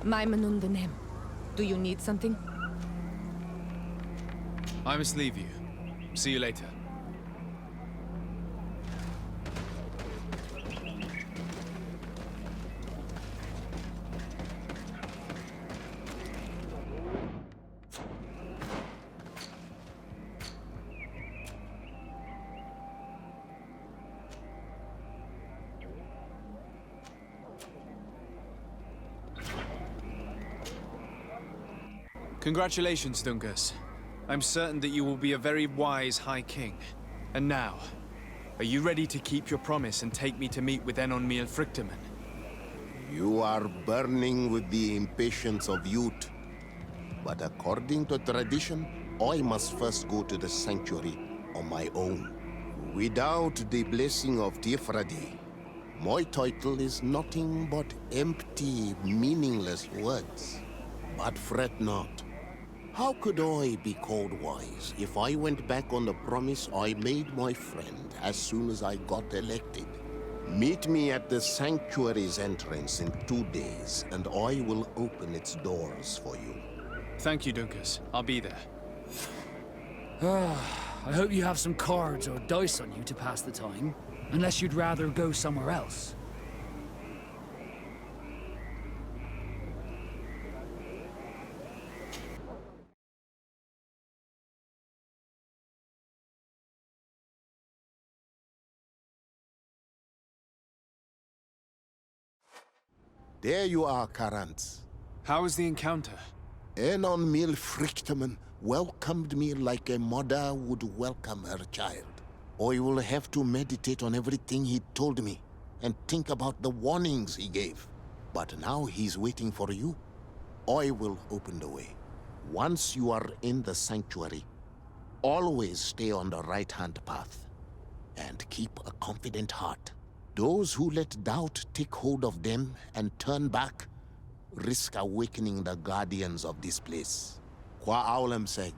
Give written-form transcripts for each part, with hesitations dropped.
Maimenundenem. Do you need something? I must leave you. See you later. Congratulations, Dungus. I'm certain that you will be a very wise High King. And now, are you ready to keep your promise and take me to meet with Enon Miel Frichtemann? You are burning with the impatience of youth. But according to tradition, I must first go to the sanctuary on my own. Without the blessing of Tifradi, my title is nothing but empty, meaningless words. But fret not. How could I be called wise if I went back on the promise I made my friend as soon as I got elected? Meet me at the sanctuary's entrance in 2 days, and I will open its doors for you. Thank you, Dungus. I'll be there. I hope you have some cards or dice on you to pass the time, unless you'd rather go somewhere else. There you are, Karant. How was the encounter? Enon Miel Frichtemann welcomed me like a mother would welcome her child. I will have to meditate on everything he told me and think about the warnings he gave. But now he's waiting for you. I will open the way. Once you are in the sanctuary, always stay on the right-hand path and keep a confident heart. Those who let doubt take hold of them and turn back risk awakening the guardians of this place. Qua aulem seg.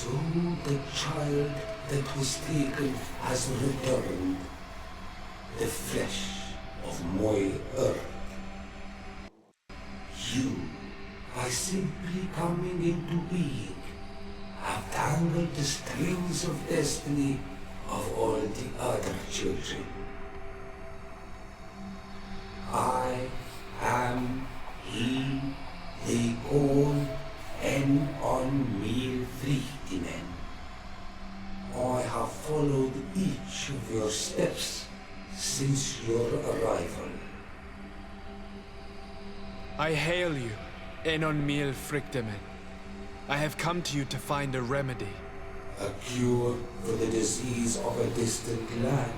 So the child that was taken has returned, the flesh of my earth. You, by simply coming into being, have tangled the strings of destiny of all the other children. I am he they call on me Vrichtinen. I have followed each of your steps since your arrival. I hail you, Enon Mil Frichtemen. I have come to you to find a remedy. A cure for the disease of a distant land.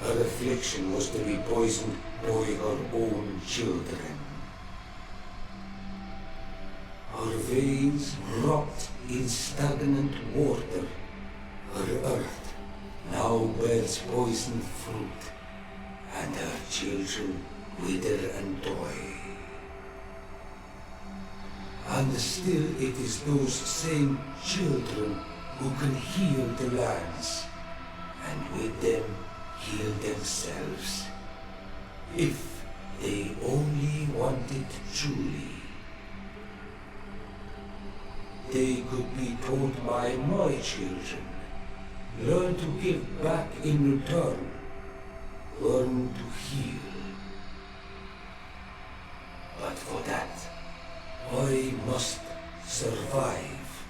Her affliction was to be poisoned by her own children. Her veins rot in stagnant water. Her earth now bears poisoned fruit, and her children wither and die. And still it is those same children who can heal the lands, and with them heal themselves, if they only want it truly. They could be taught by my children, learn to give back in return, learn to heal. But for that, I must survive.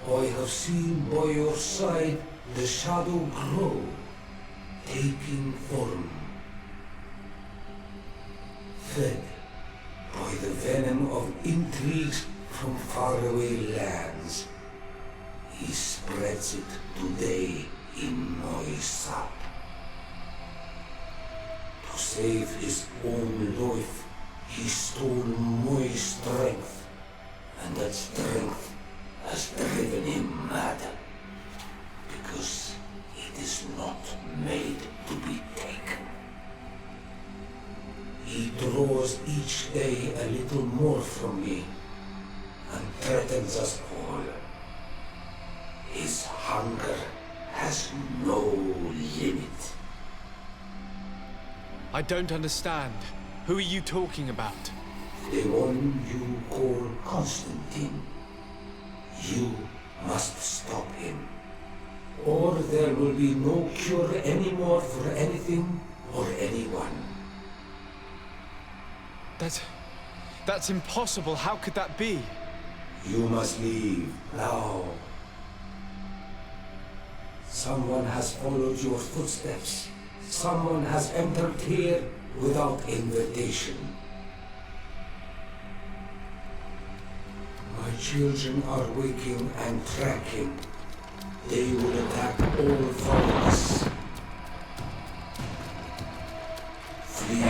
I have seen by your side the shadow grow, taking form. Fed by the venom of intrigues from faraway lands, he spreads it today in my sap. To save his own life, he stole my strength, and that strength has driven him mad, because it is not made to be taken. He draws each day a little more from me, and threatens us all. His hunger has no limit. I don't understand. Who are you talking about? The one you call Constantine. You must stop him, or there will be no cure anymore for anything or anyone. That's impossible. How could that be? You must leave now. Someone has followed your footsteps. Someone has entered here without invitation. My children are waking and tracking. They will attack all foreigners. Flee,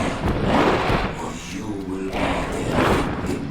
or you will be their victims.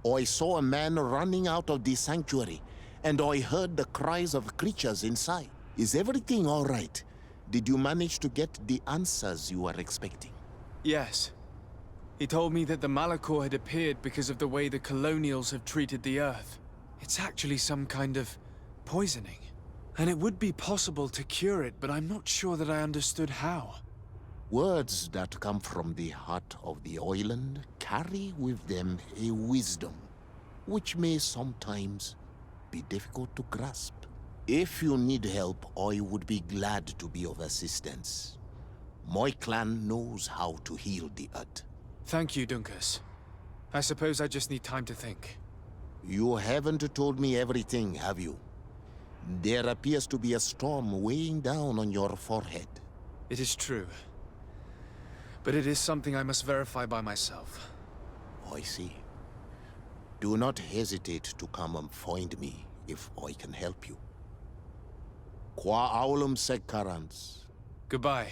I saw a man running out of the sanctuary, and I heard the cries of creatures inside. Is everything all right? Did you manage to get the answers you were expecting? Yes. He told me that the Malachor had appeared because of the way the colonials have treated the Earth. It's actually some kind of poisoning. And it would be possible to cure it, but I'm not sure that I understood how. Words that come from the heart of the island carry with them a wisdom, which may sometimes be difficult to grasp. If you need help, I would be glad to be of assistance. My clan knows how to heal the Earth. Thank you, Dunkus. I suppose I just need time to think. You haven't told me everything, have you? There appears to be a storm weighing down on your forehead. It is true. But it is something I must verify by myself. I see. Do not hesitate to come and find me if I can help you. Qua aulum secarans. Goodbye.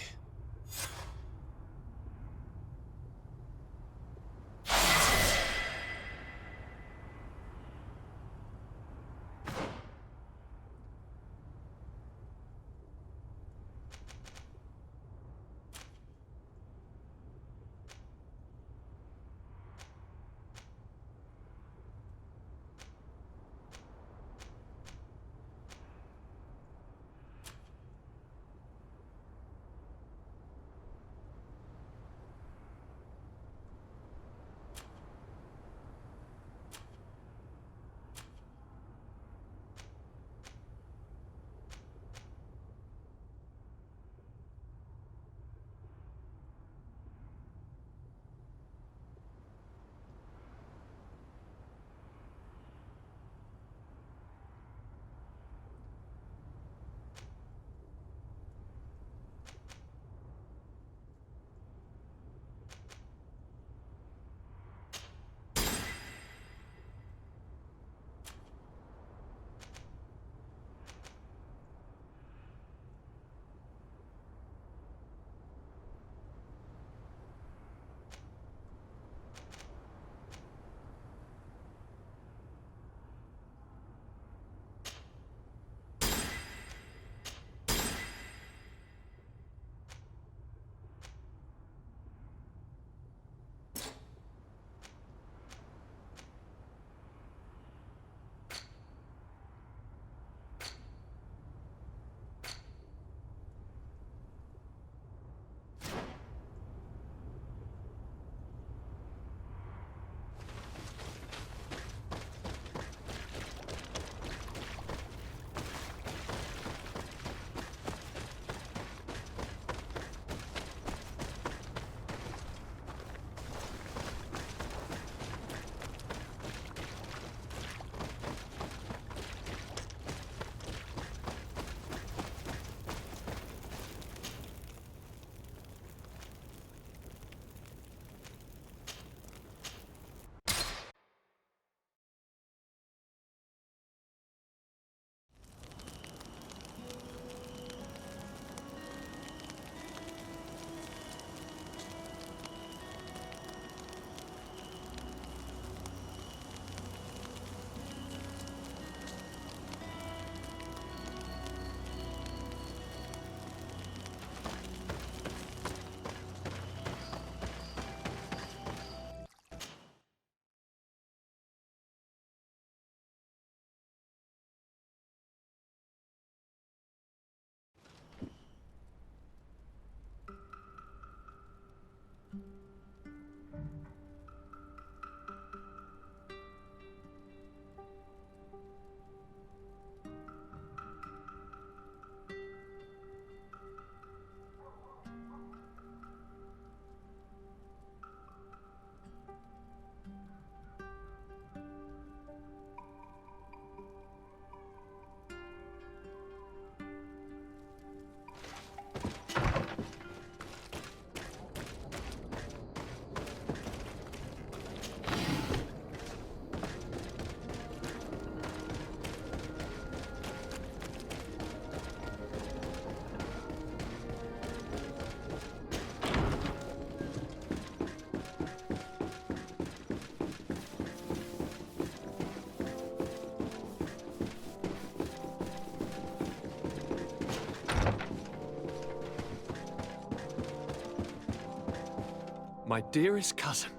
My dearest cousin,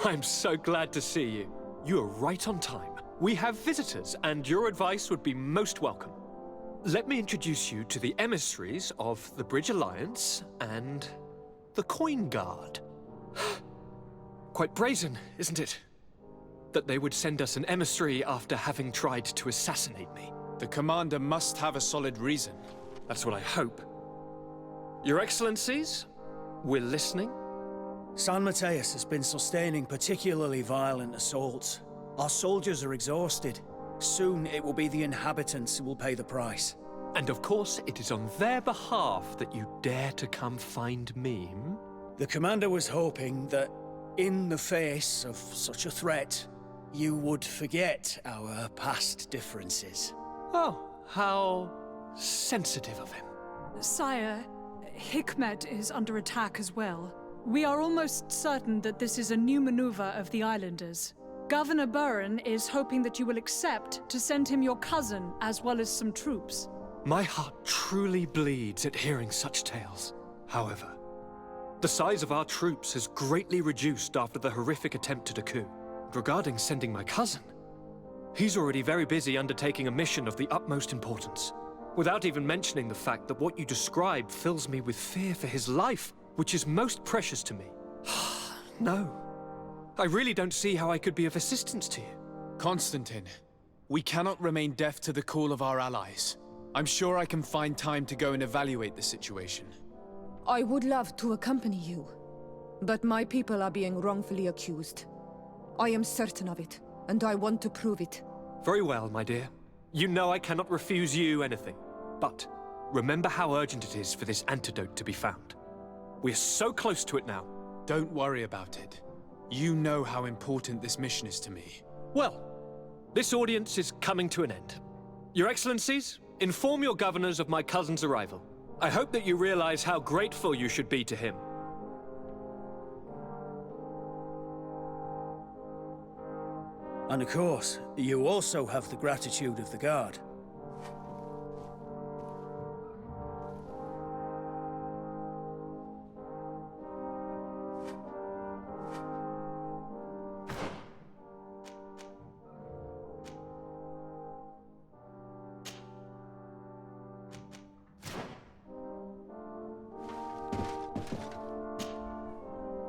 I'm so glad to see you. You are right on time. We have visitors, and your advice would be most welcome. Let me introduce you to the emissaries of the Bridge Alliance and the Coin Guard. Quite brazen, isn't it? That they would send us an emissary after having tried to assassinate me. The commander must have a solid reason. That's what I hope. Your Excellencies, we're listening. San Mateus has been sustaining particularly violent assaults. Our soldiers are exhausted. Soon it will be the inhabitants who will pay the price. And of course, it is on their behalf that you dare to come find me. The commander was hoping that, in the face of such a threat, you would forget our past differences. Oh, how sensitive of him. Sire, Hikmet is under attack as well. We are almost certain that this is a new maneuver of the islanders. Governor Burren is hoping that you will accept to send him your cousin as well as some troops. My heart truly bleeds at hearing such tales. However, the size of our troops has greatly reduced after the horrific attempt at a coup. Regarding sending my cousin, he's already very busy undertaking a mission of the utmost importance, without even mentioning the fact that what you describe fills me with fear for his life, which is most precious to me. No. I really don't see how I could be of assistance to you. Constantine, we cannot remain deaf to the call of our allies. I'm sure I can find time to go and evaluate the situation. I would love to accompany you, but my people are being wrongfully accused. I am certain of it, and I want to prove it. Very well, my dear. You know I cannot refuse you anything. But remember how urgent it is for this antidote to be found. We're so close to it now. Don't worry about it. You know how important this mission is to me. Well, this audience is coming to an end. Your Excellencies, inform your governors of my cousin's arrival. I hope that you realize how grateful you should be to him. And of course, you also have the gratitude of the Guard.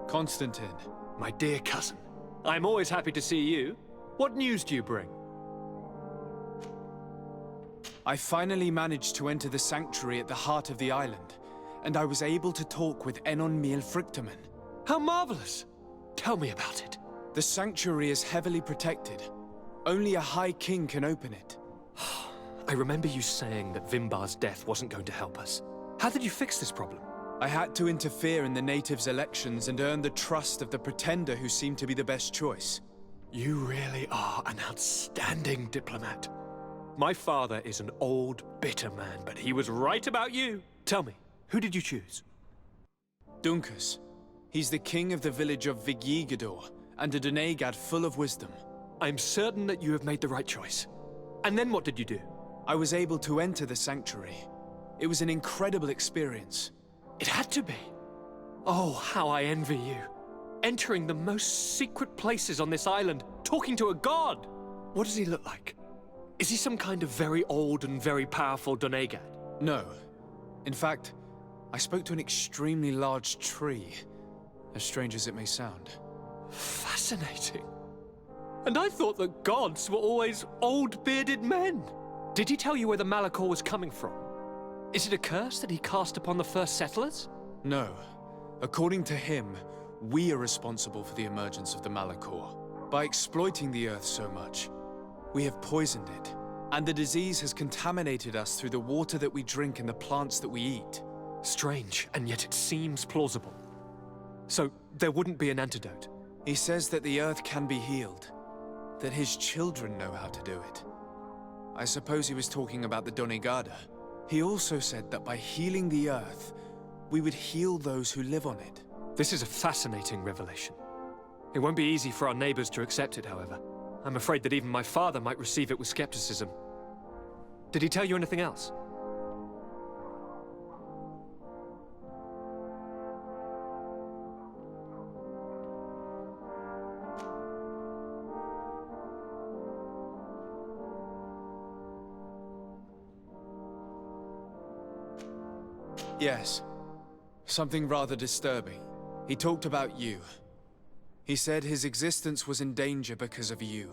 Constantine. My dear cousin, I'm always happy to see you. What news do you bring? I finally managed to enter the sanctuary at the heart of the island, and I was able to talk with Enon Miel Frictamen. How marvelous! Tell me about it. The sanctuary is heavily protected. Only a High King can open it. I remember you saying that Vimbar's death wasn't going to help us. How did you fix this problem? I had to interfere in the natives' elections and earn the trust of the pretender who seemed to be the best choice. You really are an outstanding diplomat. My father is an old, bitter man, but he was right about you. Tell me, who did you choose? Dunkus. He's the king of the village of Vigyigador, and a Donegad full of wisdom. I'm certain that you have made the right choice. And then what did you do? I was able to enter the sanctuary. It was an incredible experience. It had to be. Oh, how I envy you. Entering the most secret places on this island, talking to a god. What does he look like? Is he some kind of very old and very powerful Donegad? No. In fact, I spoke to an extremely large tree, as strange as it may sound. Fascinating. And I thought that gods were always old, bearded men. Did he tell you where the Malachor was coming from? Is it a curse that he cast upon the first settlers? No. According to him, we are responsible for the emergence of the Malachor. By exploiting the Earth so much, we have poisoned it, and the disease has contaminated us through the water that we drink and the plants that we eat. Strange, and yet it seems plausible. So, there wouldn't be an antidote? He says that the Earth can be healed, that his children know how to do it. I suppose he was talking about the Donegada. He also said that by healing the Earth, we would heal those who live on it. This is a fascinating revelation. It won't be easy for our neighbors to accept it, however. I'm afraid that even my father might receive it with skepticism. Did he tell you anything else? Yes. Something rather disturbing. He talked about you. He said his existence was in danger because of you.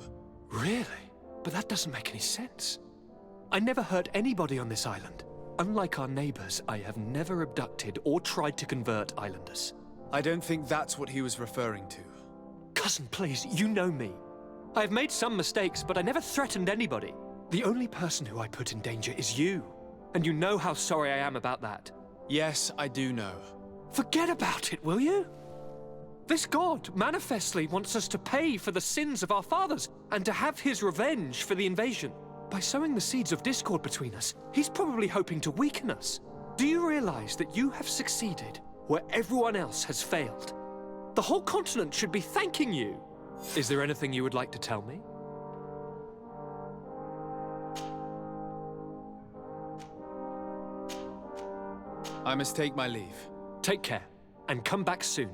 Really? But that doesn't make any sense. I never hurt anybody on this island. Unlike our neighbors, I have never abducted or tried to convert islanders. I don't think that's what he was referring to. Cousin, please, you know me. I have made some mistakes, but I never threatened anybody. The only person who I put in danger is you. And you know how sorry I am about that. Yes, I do know. Forget about it, will you? This god manifestly wants us to pay for the sins of our fathers and to have his revenge for the invasion. By sowing the seeds of discord between us, he's probably hoping to weaken us. Do you realize that you have succeeded where everyone else has failed? The whole continent should be thanking you. Is there anything you would like to tell me? I must take my leave. Take care, and come back soon.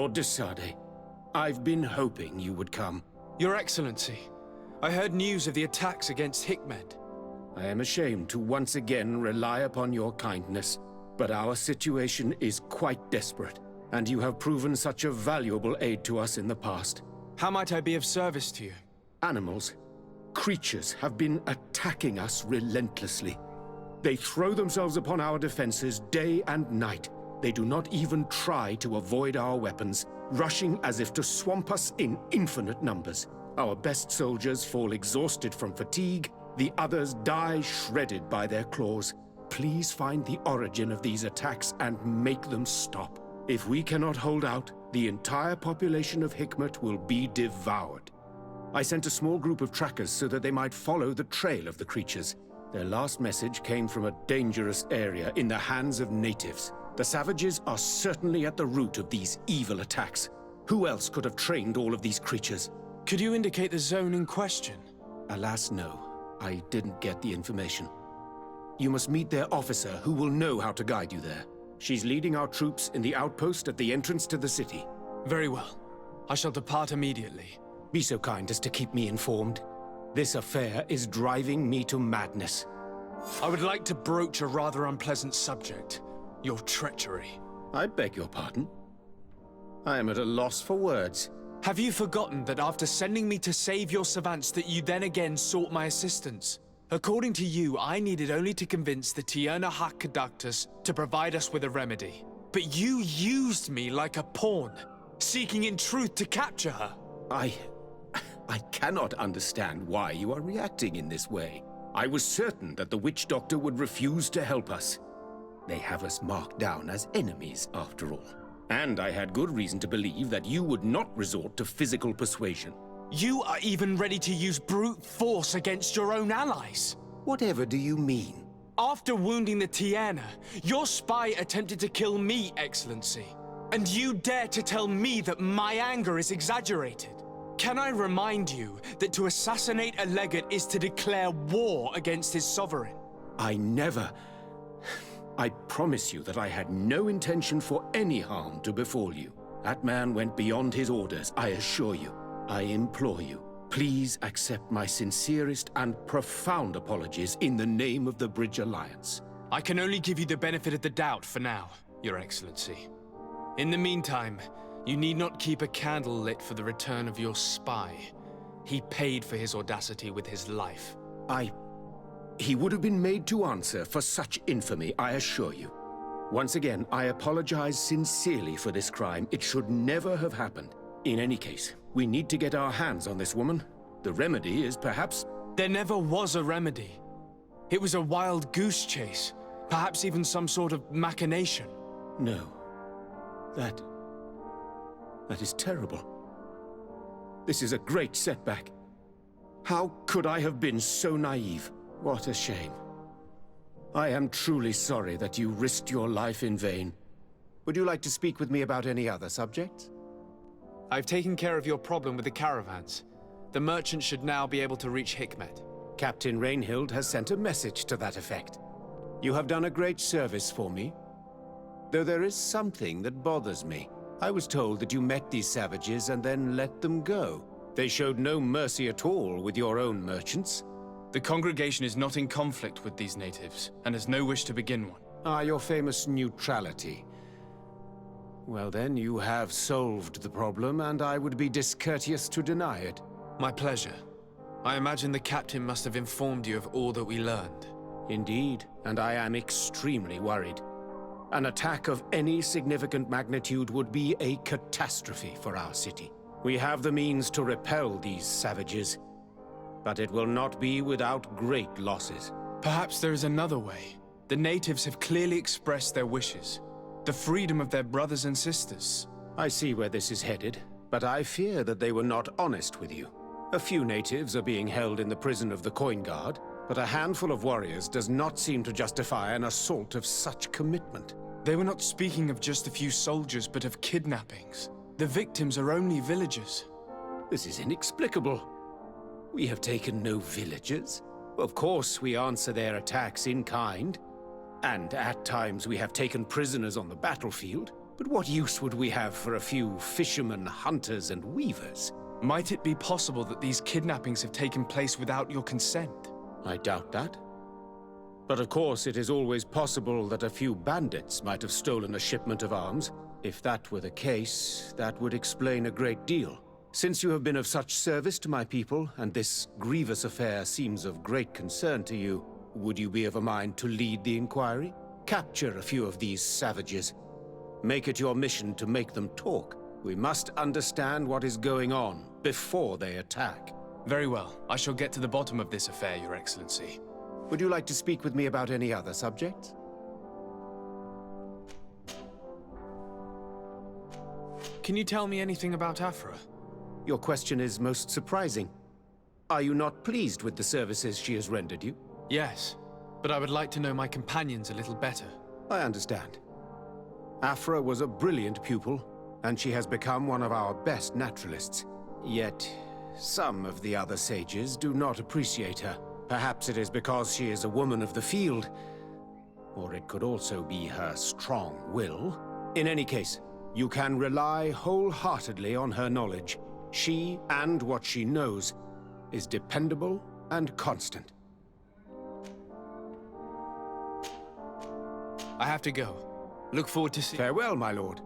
Lord de Sade, I've been hoping you would come. Your Excellency, I heard news of the attacks against Hikmet. I am ashamed to once again rely upon your kindness, but our situation is quite desperate, and you have proven such a valuable aid to us in the past. How might I be of service to you? Animals, creatures have been attacking us relentlessly. They throw themselves upon our defenses day and night. They do not even try to avoid our weapons, rushing as if to swamp us in infinite numbers. Our best soldiers fall exhausted from fatigue, the others die shredded by their claws. Please find the origin of these attacks and make them stop. If we cannot hold out, the entire population of Hikmet will be devoured. I sent a small group of trackers so that they might follow the trail of the creatures. Their last message came from a dangerous area in the hands of natives. The savages are certainly at the root of these evil attacks. Who else could have trained all of these creatures? Could you indicate the zone in question? Alas, no. I didn't get the information. You must meet their officer, who will know how to guide you there. She's leading our troops in the outpost at the entrance to the city. Very well. I shall depart immediately. Be so kind as to keep me informed. This affair is driving me to madness. I would like to broach a rather unpleasant subject. Your treachery. I beg your pardon? I am at a loss for words. Have you forgotten that after sending me to save your savants that you then again sought my assistance? According to you, I needed only to convince the Tierna Hak Conductors to provide us with a remedy. But you used me like a pawn, seeking in truth to capture her. I cannot understand why you are reacting in this way. I was certain that the witch doctor would refuse to help us. They have us marked down as enemies, after all. And I had good reason to believe that you would not resort to physical persuasion. You are even ready to use brute force against your own allies. Whatever do you mean? After wounding the Tierna, your spy attempted to kill me, Excellency. And you dare to tell me that my anger is exaggerated? Can I remind you that to assassinate a legate is to declare war against his sovereign? I promise you that I had no intention for any harm to befall you. That man went beyond his orders, I assure you. I implore you, please accept my sincerest and profound apologies in the name of the Bridge Alliance. I can only give you the benefit of the doubt for now, Your Excellency. In the meantime, you need not keep a candle lit for the return of your spy. He paid for his audacity with his life. He would have been made to answer for such infamy, I assure you. Once again, I apologize sincerely for this crime. It should never have happened. In any case, we need to get our hands on this woman. The remedy is perhaps... There never was a remedy. It was a wild goose chase. Perhaps even some sort of machination. No. That is terrible. This is a great setback. How could I have been so naive? What a shame. I am truly sorry that you risked your life in vain. Would you like to speak with me about any other subjects? I've taken care of your problem with the caravans. The merchant should now be able to reach Hikmet. Captain Rainhild has sent a message to that effect. You have done a great service for me. Though there is something that bothers me. I was told that you met these savages and then let them go. They showed no mercy at all with your own merchants. The congregation is not in conflict with these natives, and has no wish to begin one. Ah, your famous neutrality. Well then, you have solved the problem, and I would be discourteous to deny it. My pleasure. I imagine the captain must have informed you of all that we learned. Indeed, and I am extremely worried. An attack of any significant magnitude would be a catastrophe for our city. We have the means to repel these savages, but it will not be without great losses. Perhaps there is another way. The natives have clearly expressed their wishes. The freedom of their brothers and sisters. I see where this is headed, but I fear that they were not honest with you. A few natives are being held in the prison of the Coin Guard, but a handful of warriors does not seem to justify an assault of such commitment. They were not speaking of just a few soldiers, but of kidnappings. The victims are only villagers. This is inexplicable. We have taken no villagers. Of course, we answer their attacks in kind. And at times we have taken prisoners on the battlefield. But what use would we have for a few fishermen, hunters, and weavers? Might it be possible that these kidnappings have taken place without your consent? I doubt that. But of course, it is always possible that a few bandits might have stolen a shipment of arms. If that were the case, that would explain a great deal. Since you have been of such service to my people, and this grievous affair seems of great concern to you, would you be of a mind to lead the inquiry? Capture a few of these savages. Make it your mission to make them talk. We must understand what is going on before they attack. Very well. I shall get to the bottom of this affair, Your Excellency. Would you like to speak with me about any other subjects? Can you tell me anything about Afra? Your question is most surprising. Are you not pleased with the services she has rendered you? Yes, but I would like to know my companions a little better. I understand. Afra was a brilliant pupil, and she has become one of our best naturalists. Yet, some of the other sages do not appreciate her. Perhaps it is because she is a woman of the field, or it could also be her strong will. In any case, you can rely wholeheartedly on her knowledge. She, and what she knows, is dependable and constant. I have to go. Look forward to seeing... Farewell, my lord.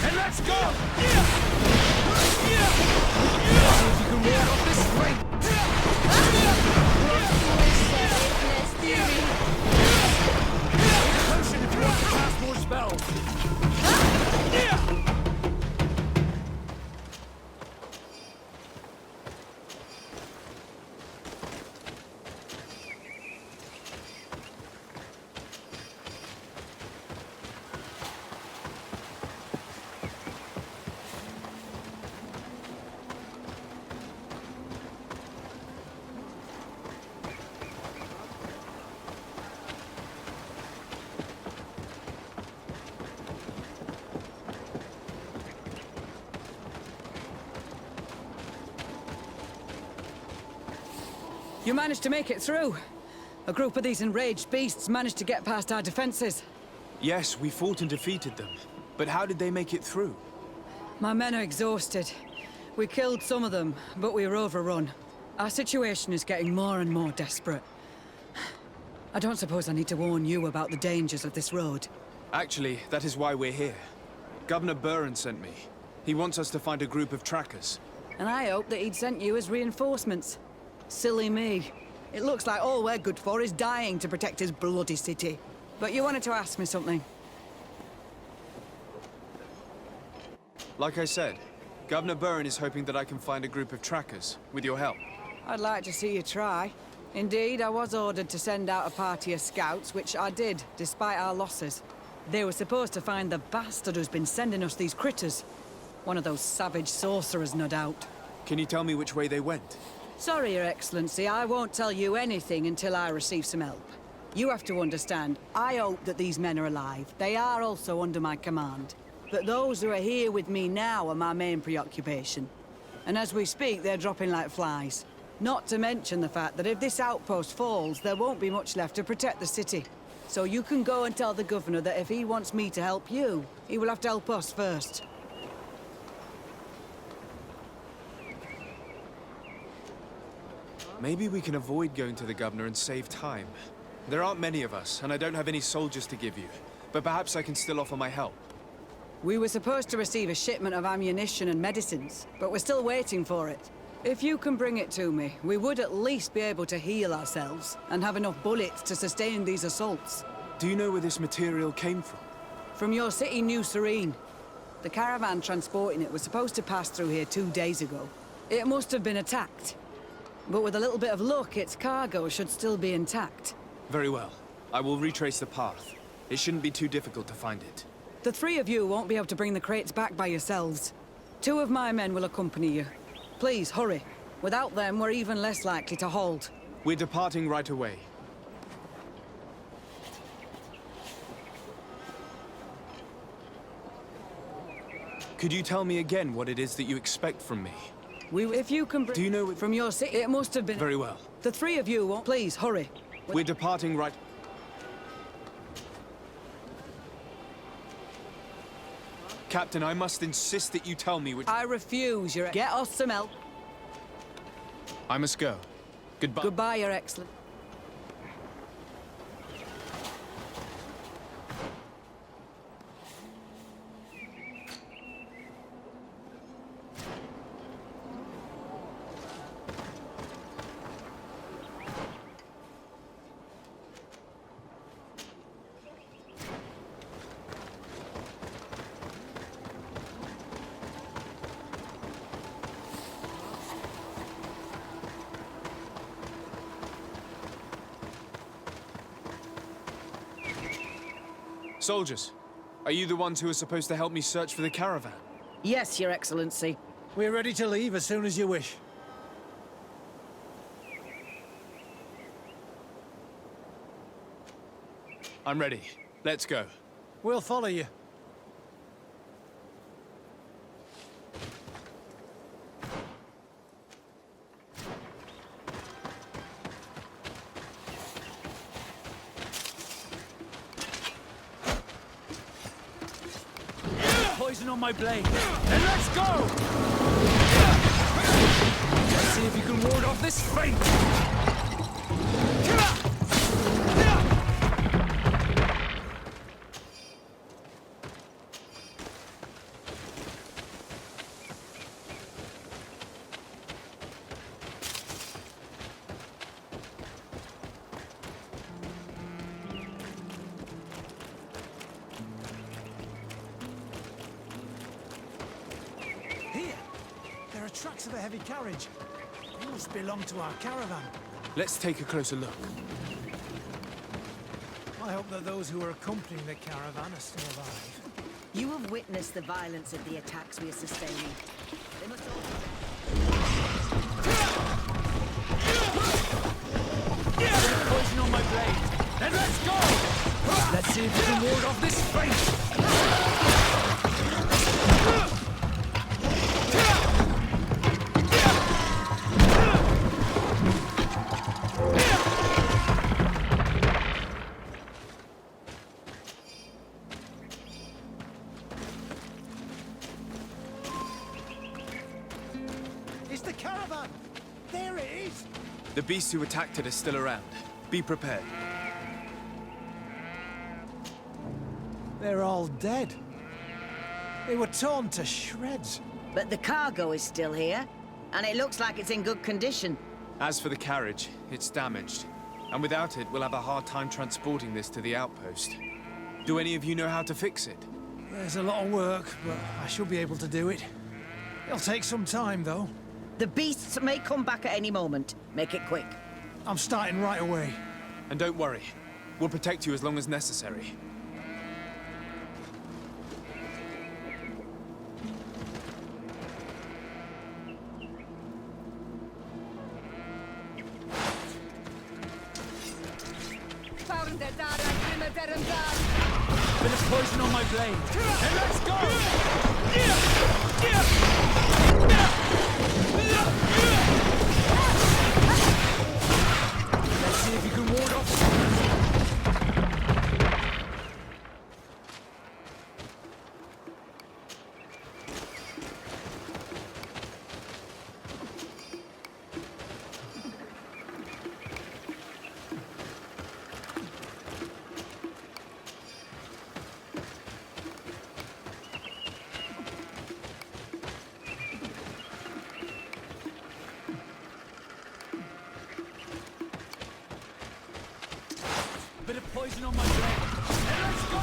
And let's go! See if you can ward off this strength! Potion if you want to cast more spells! You managed to make it through. A group of these enraged beasts managed to get past our defenses. Yes, we fought and defeated them. But how did they make it through? My men are exhausted. We killed some of them, but we were overrun. Our situation is getting more and more desperate. I don't suppose I need to warn you about the dangers of this road. Actually, that is why we're here. Governor Buren sent me. He wants us to find a group of trackers. And I hoped that he'd sent you as reinforcements. Silly me. It looks like all we're good for is dying to protect his bloody city. But you wanted to ask me something. Like I said, Governor Buren is hoping that I can find a group of trackers, with your help. I'd like to see you try. Indeed, I was ordered to send out a party of scouts, which I did, despite our losses. They were supposed to find the bastard who's been sending us these critters. One of those savage sorcerers, no doubt. Can you tell me which way they went? Sorry, Your Excellency, I won't tell you anything until I receive some help. You have to understand, I hope that these men are alive. They are also under my command. But those who are here with me now are my main preoccupation. And as we speak, they're dropping like flies. Not to mention the fact that if this outpost falls, there won't be much left to protect the city. So you can go and tell the governor that if he wants me to help you, he will have to help us first. Maybe we can avoid going to the governor and save time. There aren't many of us, and I don't have any soldiers to give you. But perhaps I can still offer my help. We were supposed to receive a shipment of ammunition and medicines, but we're still waiting for it. If you can bring it to me, we would at least be able to heal ourselves and have enough bullets to sustain these assaults. Do you know where this material came from? From your city, New Serene. The caravan transporting it was supposed to pass through here 2 days ago. It must have been attacked. But with a little bit of luck, its cargo should still be intact. Very well. I will retrace the path. It shouldn't be too difficult to find it. The 3 of you won't be able to bring the crates back by yourselves. 2 of my men will accompany you. Please, hurry. Without them, we're even less likely to hold. We're departing right away. Could you tell me again what it is that you expect from me? If you can Do you know from your city, it must have been... Very well. The 3 of you won't... Please, hurry. We're departing right... Captain, I must insist that you tell me which... I refuse, Your... Get us some help. I must go. Goodbye. Goodbye, Your Excellence. Soldiers, are you the ones who are supposed to help me search for the caravan? Yes, Your Excellency. We're ready to leave as soon as you wish. I'm ready. Let's go. We'll follow you. Poison on my blade. Then let's go! Let's see if you can ward off this fate! Here! There are tracks of a heavy carriage. They must belong to our caravan. Let's take a closer look. I hope that those who are accompanying the caravan are still alive. You have witnessed the violence of the attacks we are sustaining. They must all Poison on my blade. Then let's go! Let's see if you can ward off this fate! It's the caravan! There it is! The beasts who attacked it are still around. Be prepared. They're all dead. They were torn to shreds. But the cargo is still here, and it looks like it's in good condition. As for the carriage, it's damaged. And without it, we'll have a hard time transporting this to the outpost. Do any of you know how to fix it? There's a lot of work, but I should be able to do it. It'll take some time, though. The beasts may come back at any moment. Make it quick. I'm starting right away. And don't worry. We'll protect you as long as necessary. Bit of poison on my blade. Then let's go! Let's see if you can ward off. Bit of poison on my blade. Then let's go!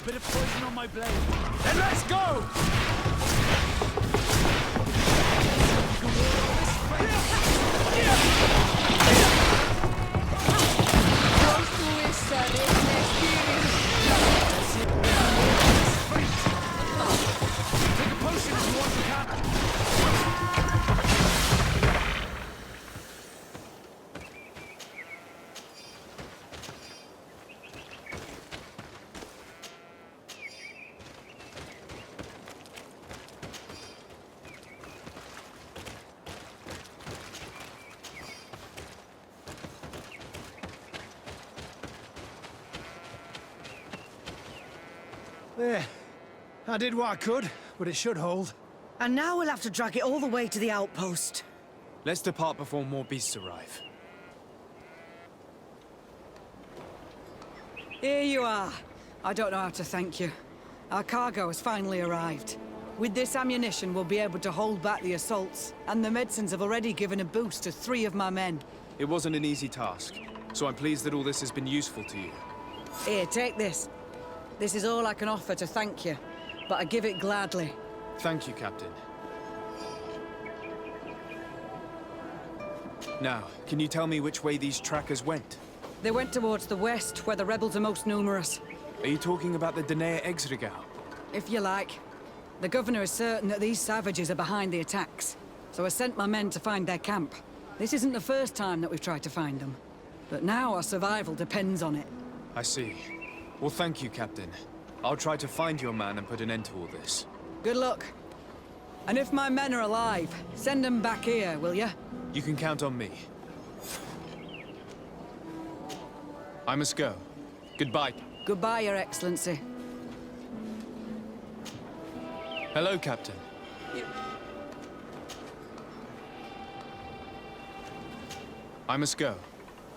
Bit of poison on my blade. Then let's go! Take a potion if you want to count. There. I did what I could, but it should hold. And now we'll have to drag it all the way to the outpost. Let's depart before more beasts arrive. Here you are. I don't know how to thank you. Our cargo has finally arrived. With this ammunition, we'll be able to hold back the assaults, and the medicines have already given a boost to 3 of my men. It wasn't an easy task, so I'm pleased that all this has been useful to you. Here, take this. This is all I can offer to thank you, but I give it gladly. Thank you, Captain. Now, can you tell me which way these trackers went? They went towards the west, where the rebels are most numerous. Are you talking about the Danea Exregau? If you like. The governor is certain that these savages are behind the attacks, so I sent my men to find their camp. This isn't the first time that we've tried to find them, but now our survival depends on it. I see. Well, thank you, Captain. I'll try to find your man and put an end to all this. Good luck. And if my men are alive, send them back here, will you? You can count on me. I must go. Goodbye. Goodbye, Your Excellency. Hello, Captain. I must go.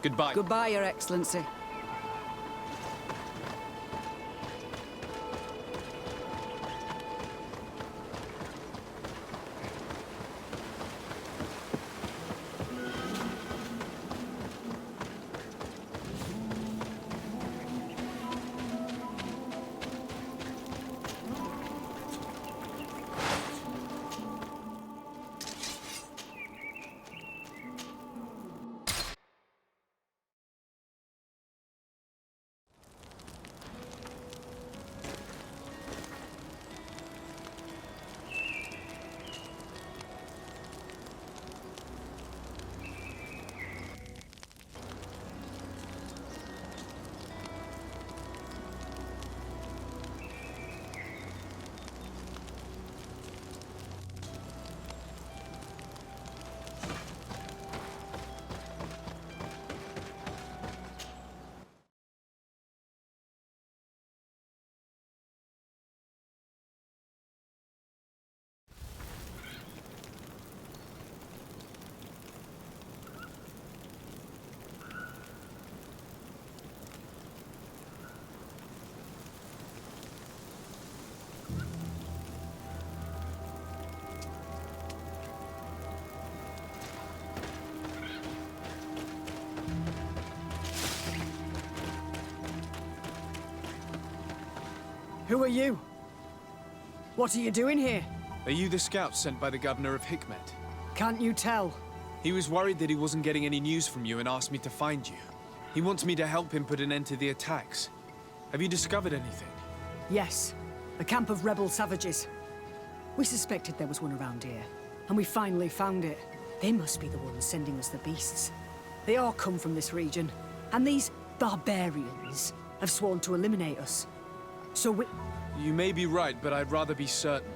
Goodbye. Goodbye, Your Excellency. Who are you? What are you doing here? Are you the scout sent by the governor of Hikmet? Can't you tell? He was worried that he wasn't getting any news from you and asked me to find you. He wants me to help him put an end to the attacks. Have you discovered anything? Yes. A camp of rebel savages. We suspected there was one around here, and we finally found it. They must be the ones sending us the beasts. They all come from this region, and these barbarians have sworn to eliminate us. So we... You may be right, but I'd rather be certain.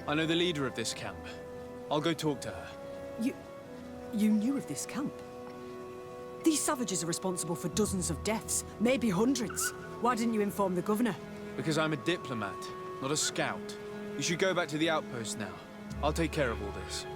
I know the leader of this camp. I'll go talk to her. You knew of this camp? These savages are responsible for dozens of deaths, maybe hundreds. Why didn't you inform the governor? Because I'm a diplomat, not a scout. You should go back to the outpost now. I'll take care of all this.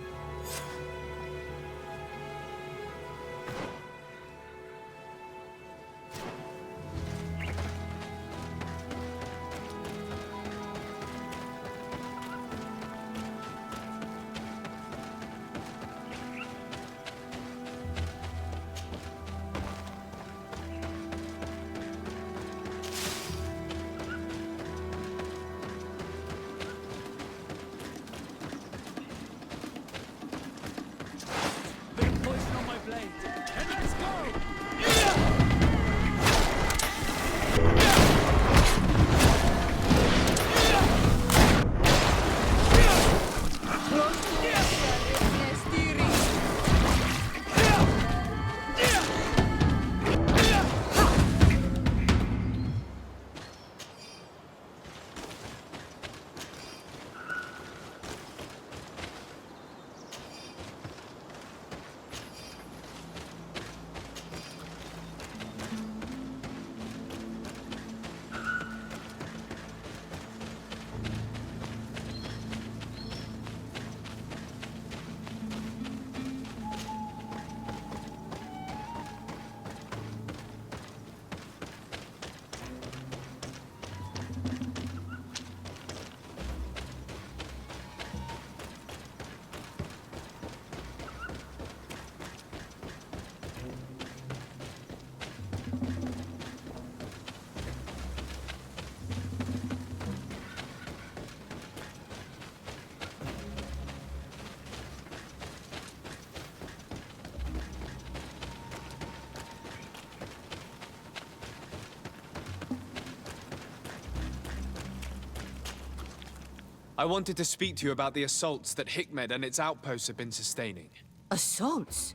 I wanted to speak to you about the assaults that Hikmed and its outposts have been sustaining. Assaults?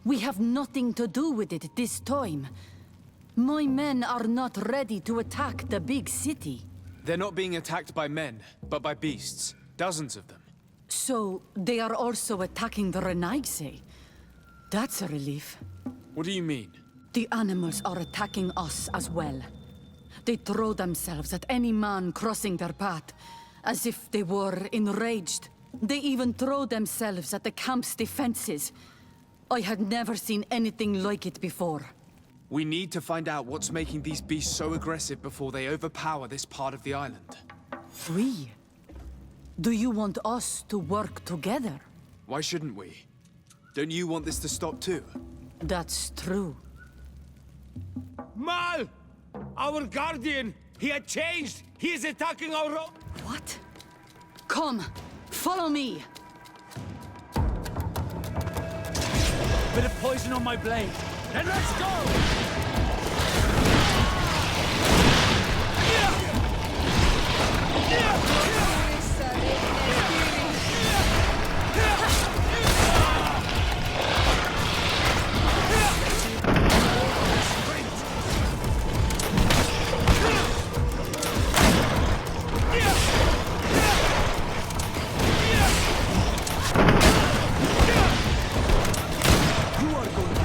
We have nothing to do with it this time. My men are not ready to attack the big city. They're not being attacked by men, but by beasts. Dozens of them. So, they are also attacking the Renaigse. That's a relief. What do you mean? The animals are attacking us as well. They throw themselves at any man crossing their path, as if they were enraged. They even throw themselves at the camp's defenses. I had never seen anything like it before. We need to find out what's making these beasts so aggressive before they overpower this part of the island. We? Do you want us to work together? Why shouldn't we? Don't you want this to stop too? That's true. Mal! Our guardian! He had changed! He is attacking our... What? Come! Follow me! Bit of poison on my blade. Then let's go! You are going to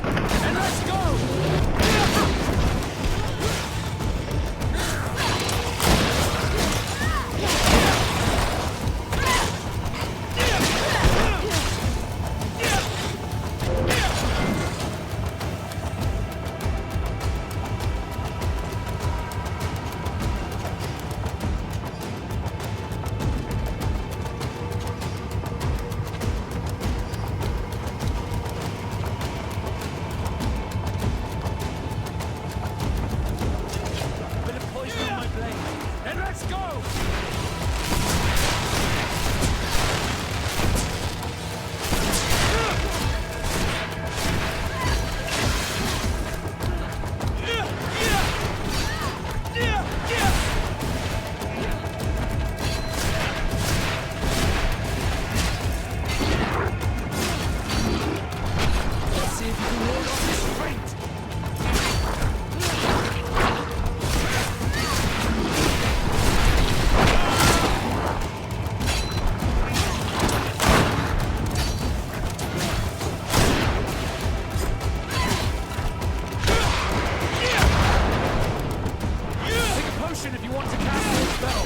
Then let's go! Bit of poison on my blade. Then let's go! Let's see if you can ward off this fate! Take a potion if you want to cast more spells.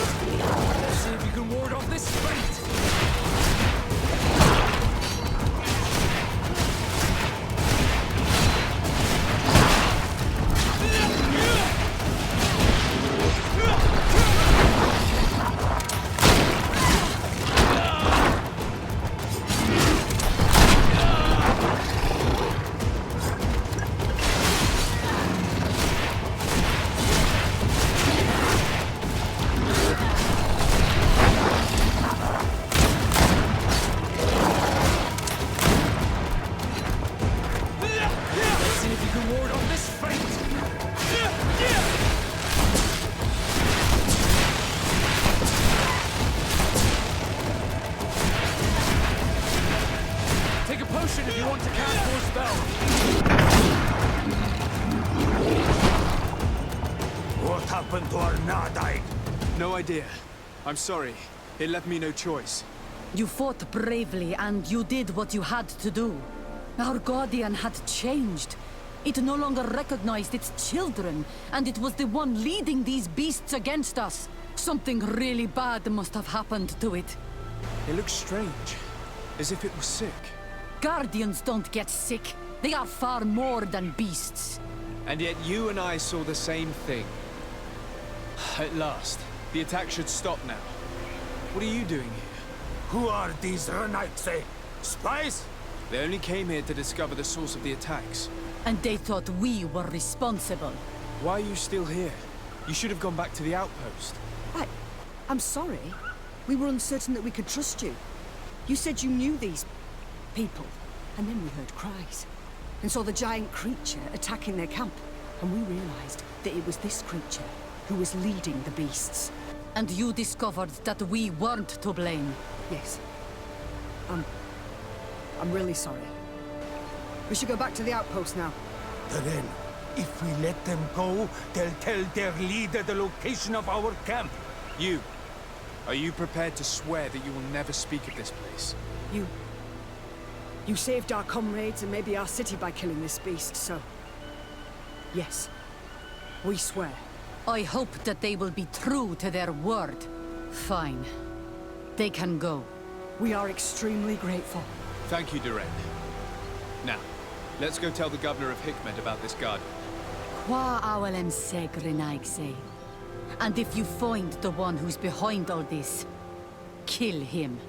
Let's see if you can ward off this fate. Let's see if you can ward off this fate. Take a potion if you want to cast more spells. What happened to our Nadaig? No idea. I'm sorry. It left me no choice. You fought bravely and you did what you had to do. Our guardian had changed. It no longer recognized its children, and it was the one leading these beasts against us. Something really bad must have happened to it. It looks strange. As if it was sick. Guardians don't get sick. They are far more than beasts. And yet you and I saw the same thing. At last. The attack should stop now. What are you doing here? Who are these Renaitse? Spies? They only came here to discover the source of the attacks. And they thought we were responsible. Why are you still here? You should have gone back to the outpost. I'm sorry. We were uncertain that we could trust you. You said you knew these people, and then we heard cries. And saw the giant creature attacking their camp. And we realized that it was this creature who was leading the beasts. And you discovered that we weren't to blame. Yes. I'm really sorry. We should go back to the outpost now. Then, if we let them go, they'll tell their leader the location of our camp. You. Are you prepared to swear that you will never speak of this place? You saved our comrades and maybe our city by killing this beast, so... Yes. We swear. I hope that they will be true to their word. Fine. They can go. We are extremely grateful. Thank you, Duren. Now, let's go tell the governor of Hikmet about this garden. Qua awalem segrenaigse. And if you find the one who's behind all this, kill him.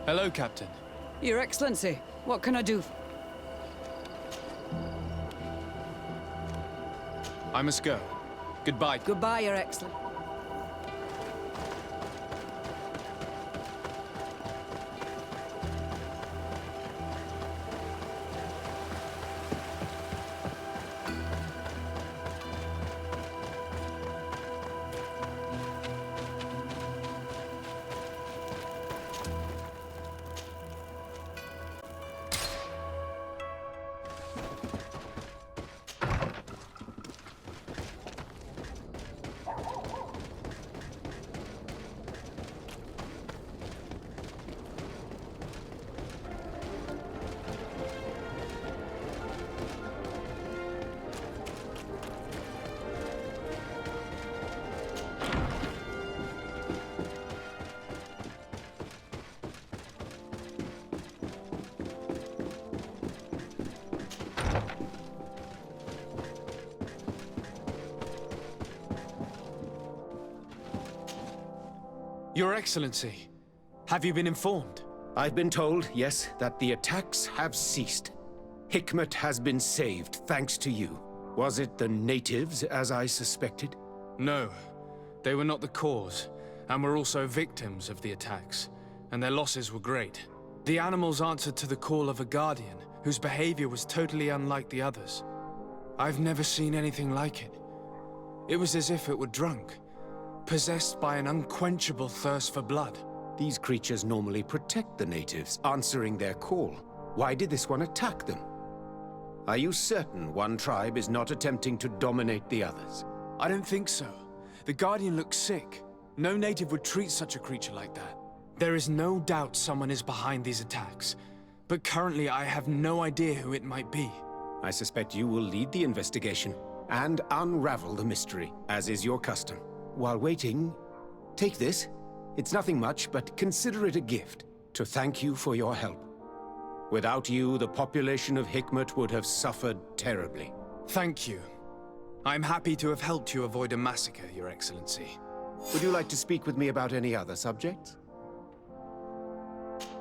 Hello, Captain. Your Excellency, what can I do? I must go. Goodbye. Goodbye, Your Excellency. Your Excellency, have you been informed? I've been told, yes, that the attacks have ceased. Hikmet has been saved, thanks to you. Was it the natives, as I suspected? No, they were not the cause, and were also victims of the attacks, and their losses were great. The animals answered to the call of a guardian, whose behavior was totally unlike the others. I've never seen anything like it. It was as if it were drunk, possessed by an unquenchable thirst for blood. These creatures normally protect the natives, answering their call. Why did this one attack them? Are you certain one tribe is not attempting to dominate the others? I don't think so. The Guardian looks sick. No native would treat such a creature like that. There is no doubt someone is behind these attacks, but currently I have no idea who it might be. I suspect you will lead the investigation and unravel the mystery, as is your custom. While waiting, take this. It's nothing much, but consider it a gift to thank you for your help. Without you, the population of Hikmet would have suffered terribly. Thank you. I'm happy to have helped you avoid a massacre, Your Excellency. Would you like to speak with me about any other subjects?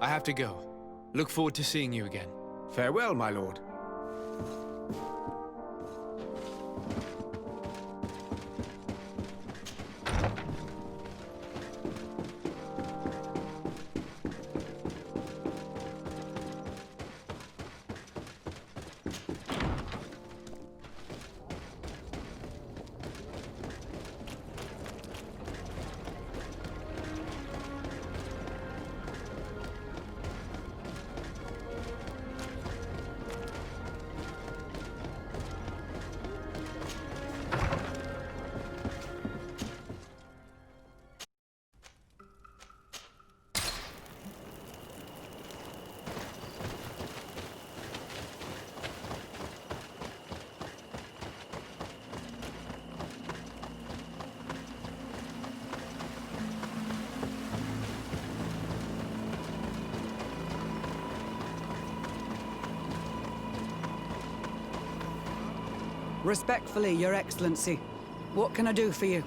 I have to go. Look forward to seeing you again. Farewell, my lord. Respectfully, Your Excellency. What can I do for you?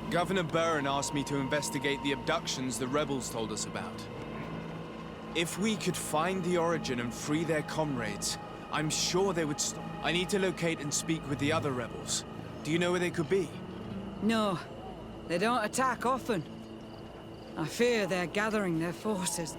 Governor Buren asked me to investigate the abductions the rebels told us about. If we could find the origin and free their comrades, I'm sure they would stop. I need to locate and speak with the other rebels. Do you know where they could be? No, they don't attack often. I fear they're gathering their forces.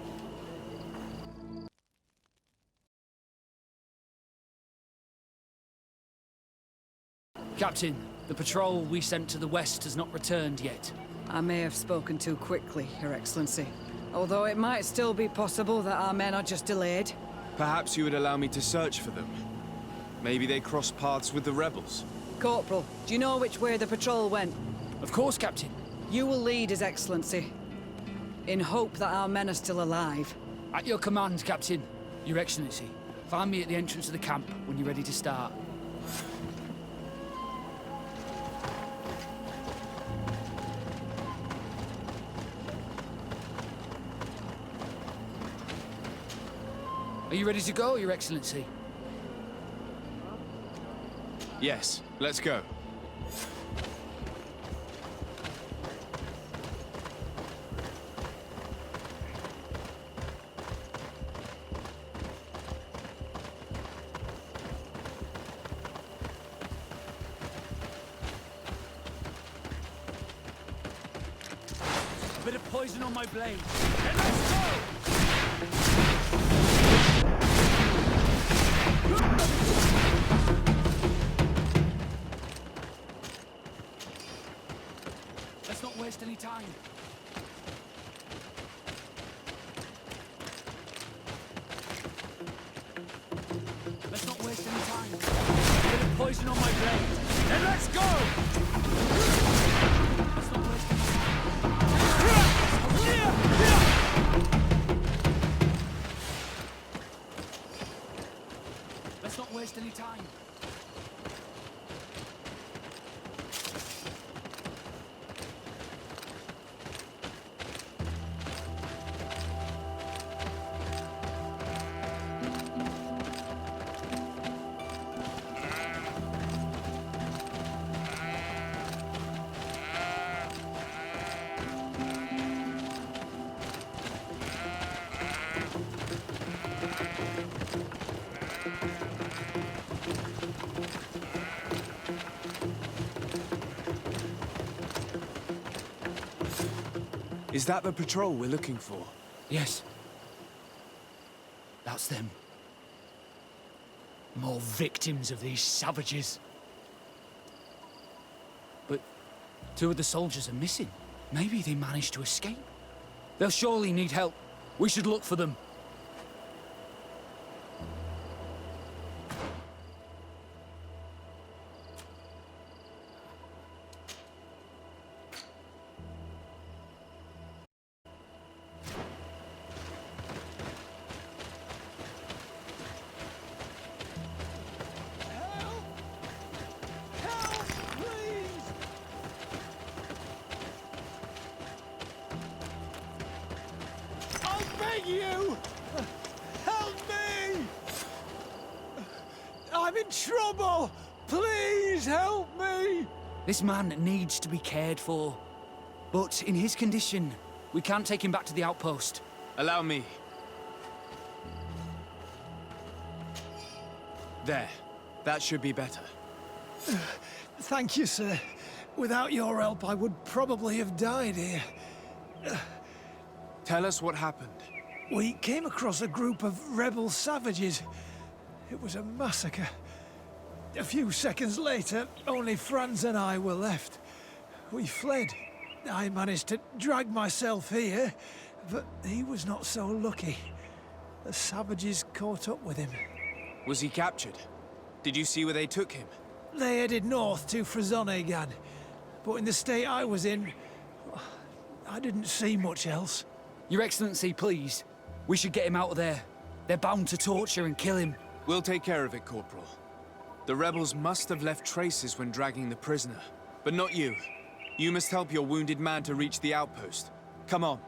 Captain, the patrol we sent to the west has not returned yet. I may have spoken too quickly, Your Excellency. Although it might still be possible that our men are just delayed. Perhaps you would allow me to search for them. Maybe they crossed paths with the rebels. Corporal, do you know which way the patrol went? Of course, Captain. You will lead, His Excellency, in hope that our men are still alive. At your command, Captain. Your Excellency, find me at the entrance of the camp when you're ready to start. Are you ready to go, Your Excellency? Yes, let's go. poison on my blade. Then let's go! Let's not waste any time. Let's not waste any time. A bit of poison on my blade. Then let's go! Let's not waste any time. Let's not waste any time. Is that the patrol we're looking for? Yes. That's them. More victims of these savages. But 2 of the soldiers are missing. Maybe they managed to escape. They'll surely need help. We should look for them. You! Help me! I'm in trouble! Please help me! This man needs to be cared for. But in his condition, we can't take him back to the outpost. Allow me. There. That should be better. Thank you, sir. Without your help, I would probably have died here. Tell us what happened. We came across a group of rebel savages. It was a massacre. A few seconds later, only Franz and I were left. We fled. I managed to drag myself here, but he was not so lucky. The savages caught up with him. Was he captured? Did you see where they took him? They headed north to Frazonegan, but in the state I was in, I didn't see much else. Your Excellency, please. We should get him out of there. They're bound to torture and kill him. We'll take care of it, Corporal. The rebels must have left traces when dragging the prisoner. But not you. You must help your wounded man to reach the outpost. Come on.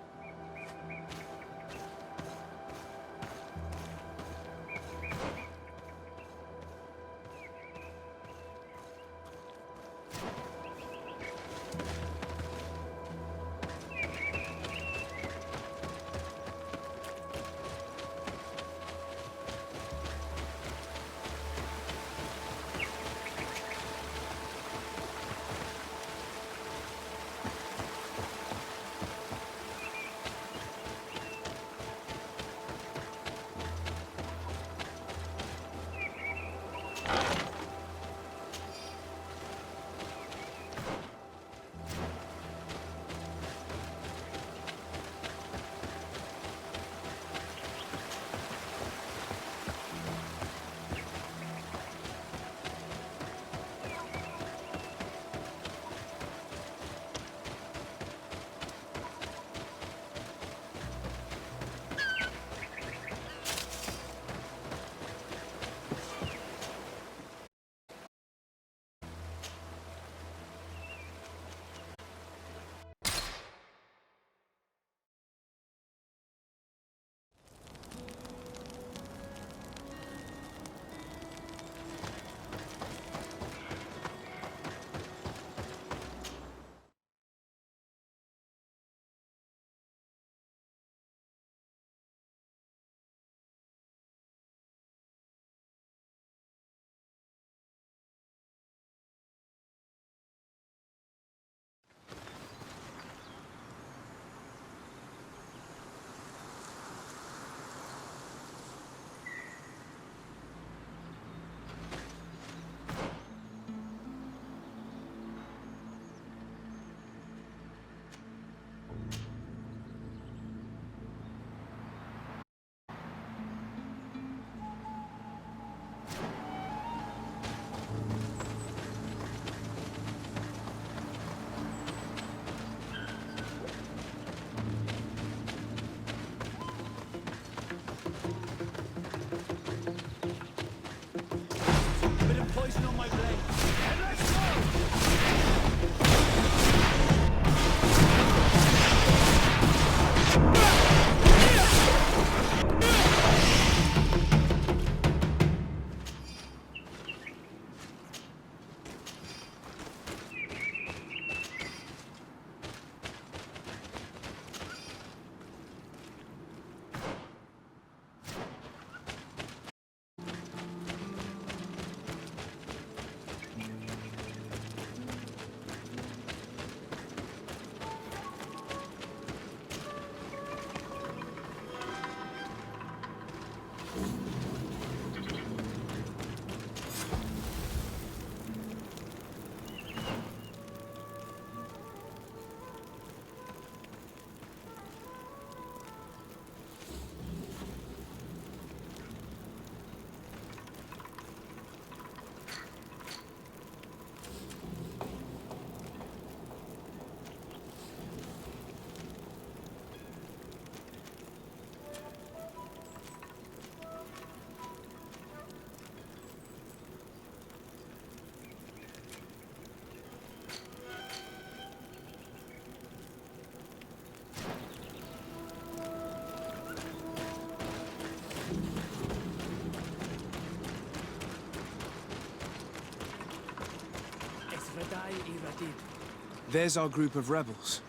There's our group of rebels.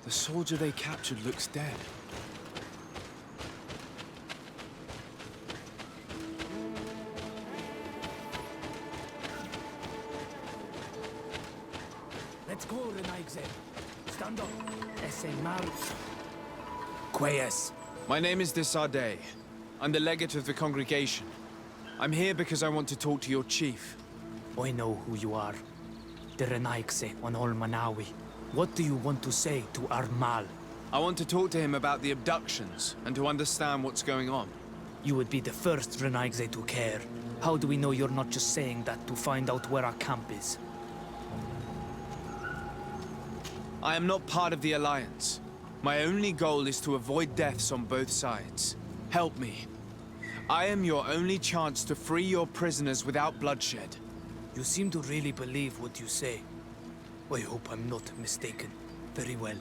The soldier they captured looks dead. Let's go, Renaigze. Stand up. Ese mal. Quayes. My name is Desardet. I'm the legate of the congregation. I'm here because I want to talk to your chief. I know who you are. The Renaigze on Ol Manawi. What do you want to say to Armal? I want to talk to him about the abductions and to understand what's going on. You would be the first Renaigze to care. How do we know you're not just saying that to find out where our camp is? I am not part of the Alliance. My only goal is to avoid deaths on both sides. Help me. I am your only chance to free your prisoners without bloodshed. You seem to really believe what you say. I hope I'm not mistaken. Very well.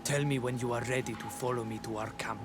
Tell me when you are ready to follow me to our camp.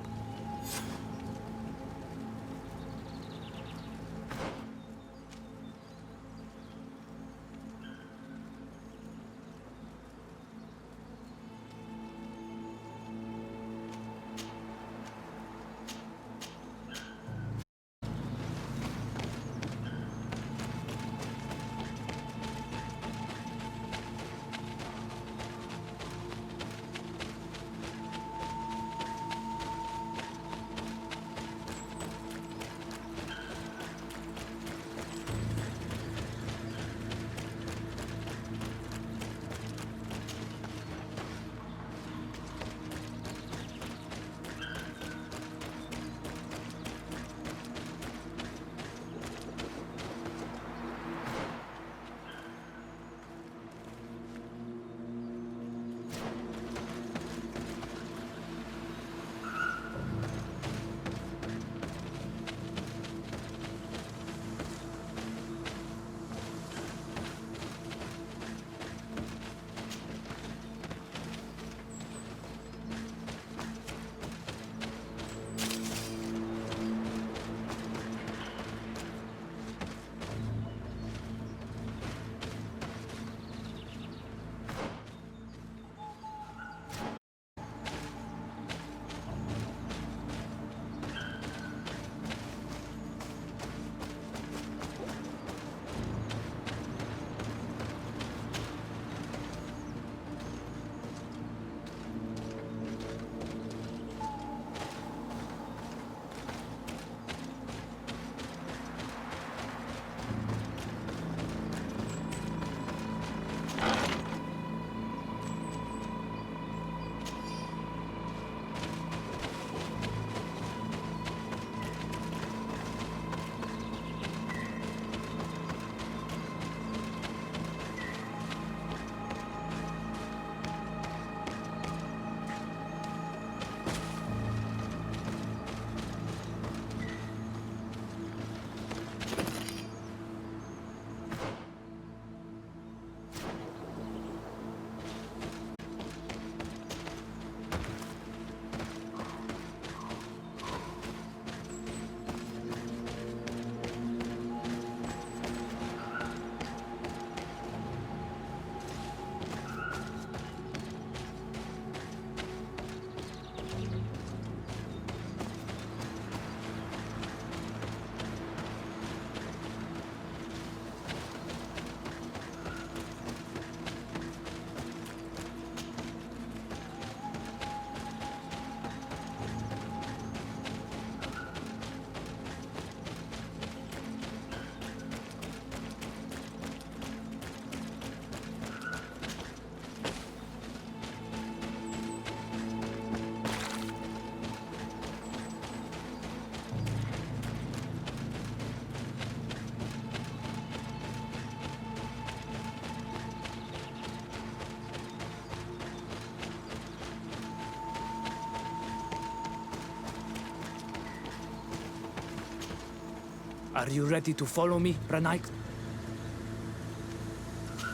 Are you ready to follow me, Renaigze?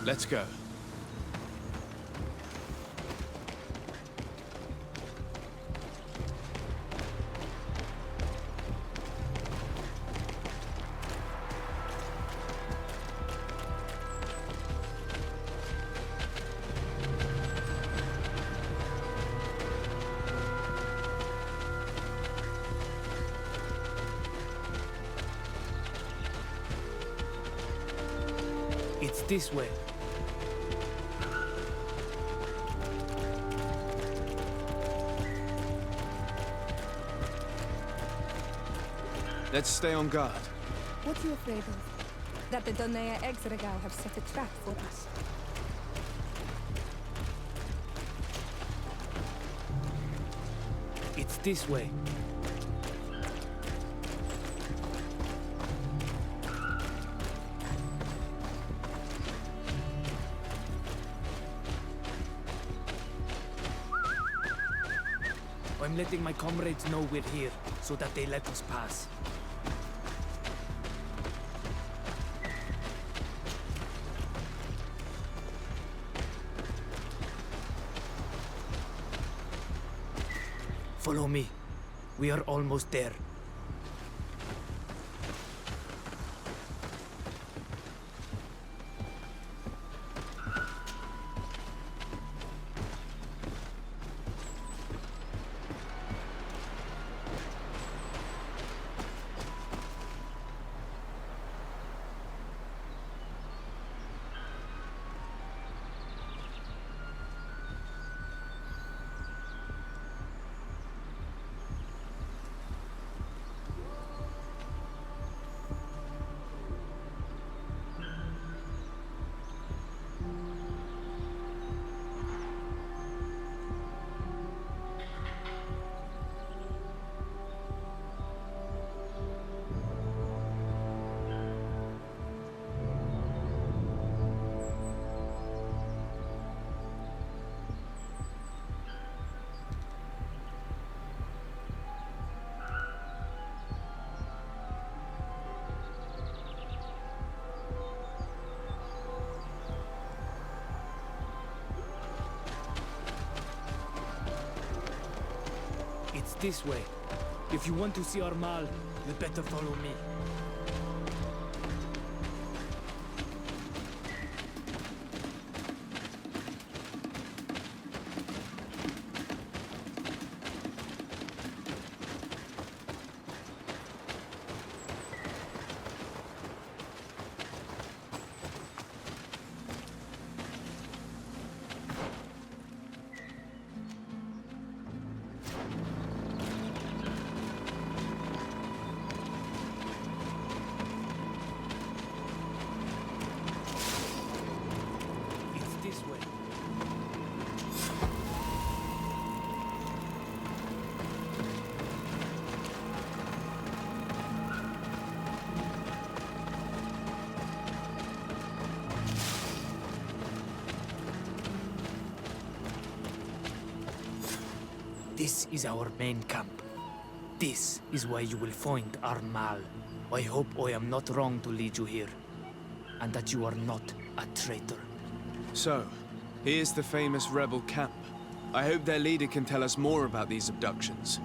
Let's go. this way. Let's stay on guard. What are you afraid of? That the Donea Exregao have set a trap for us. It's this way. I'm letting my comrades know we're here, so that they let us pass. Follow me. We are almost there. It's this way. If you want to see our mall, you better follow me. This way. This is our main camp. This is where you will find our mall. I hope I am not wrong to lead you here, and that you are not a traitor. So, here's the famous rebel camp. I hope their leader can tell us more about these abductions.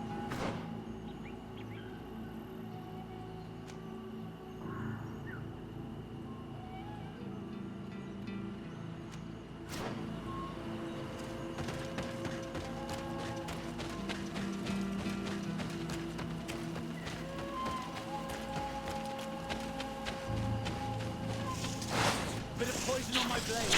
Bit of poison on my blade.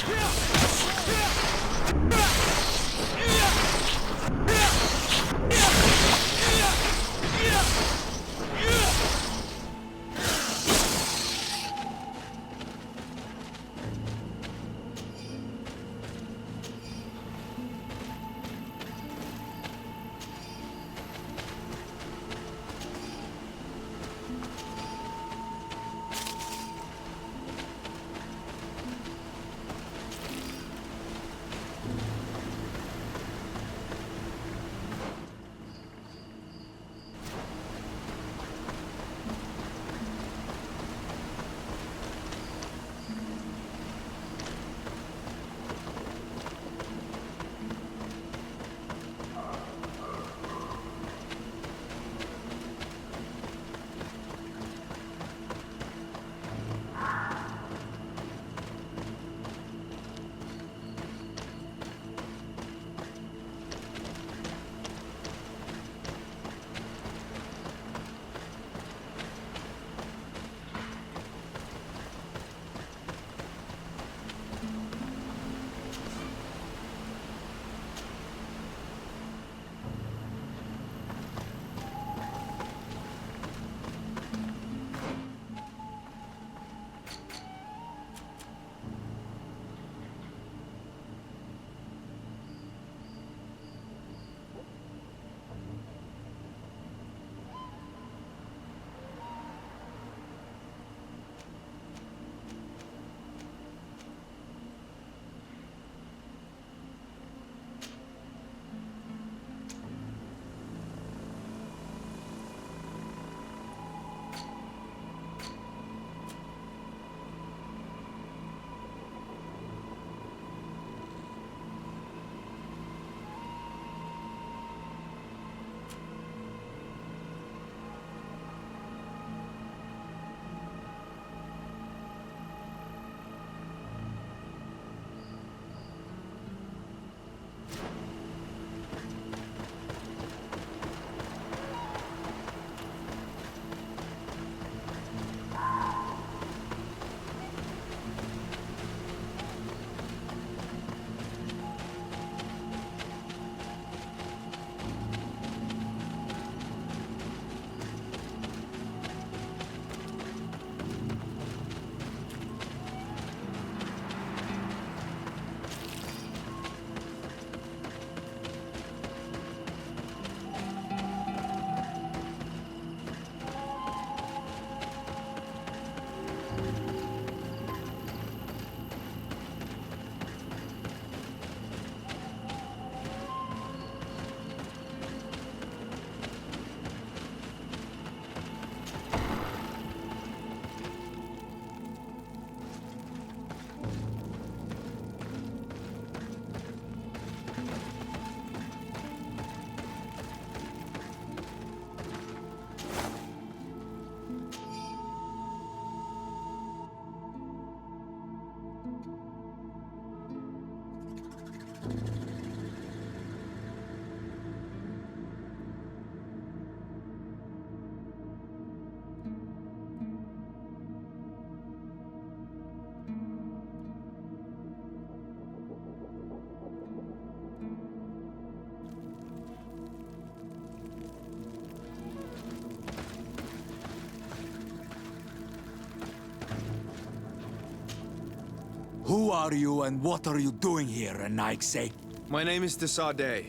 are you and what are you doing here, Renaigse? My name is de Sardet.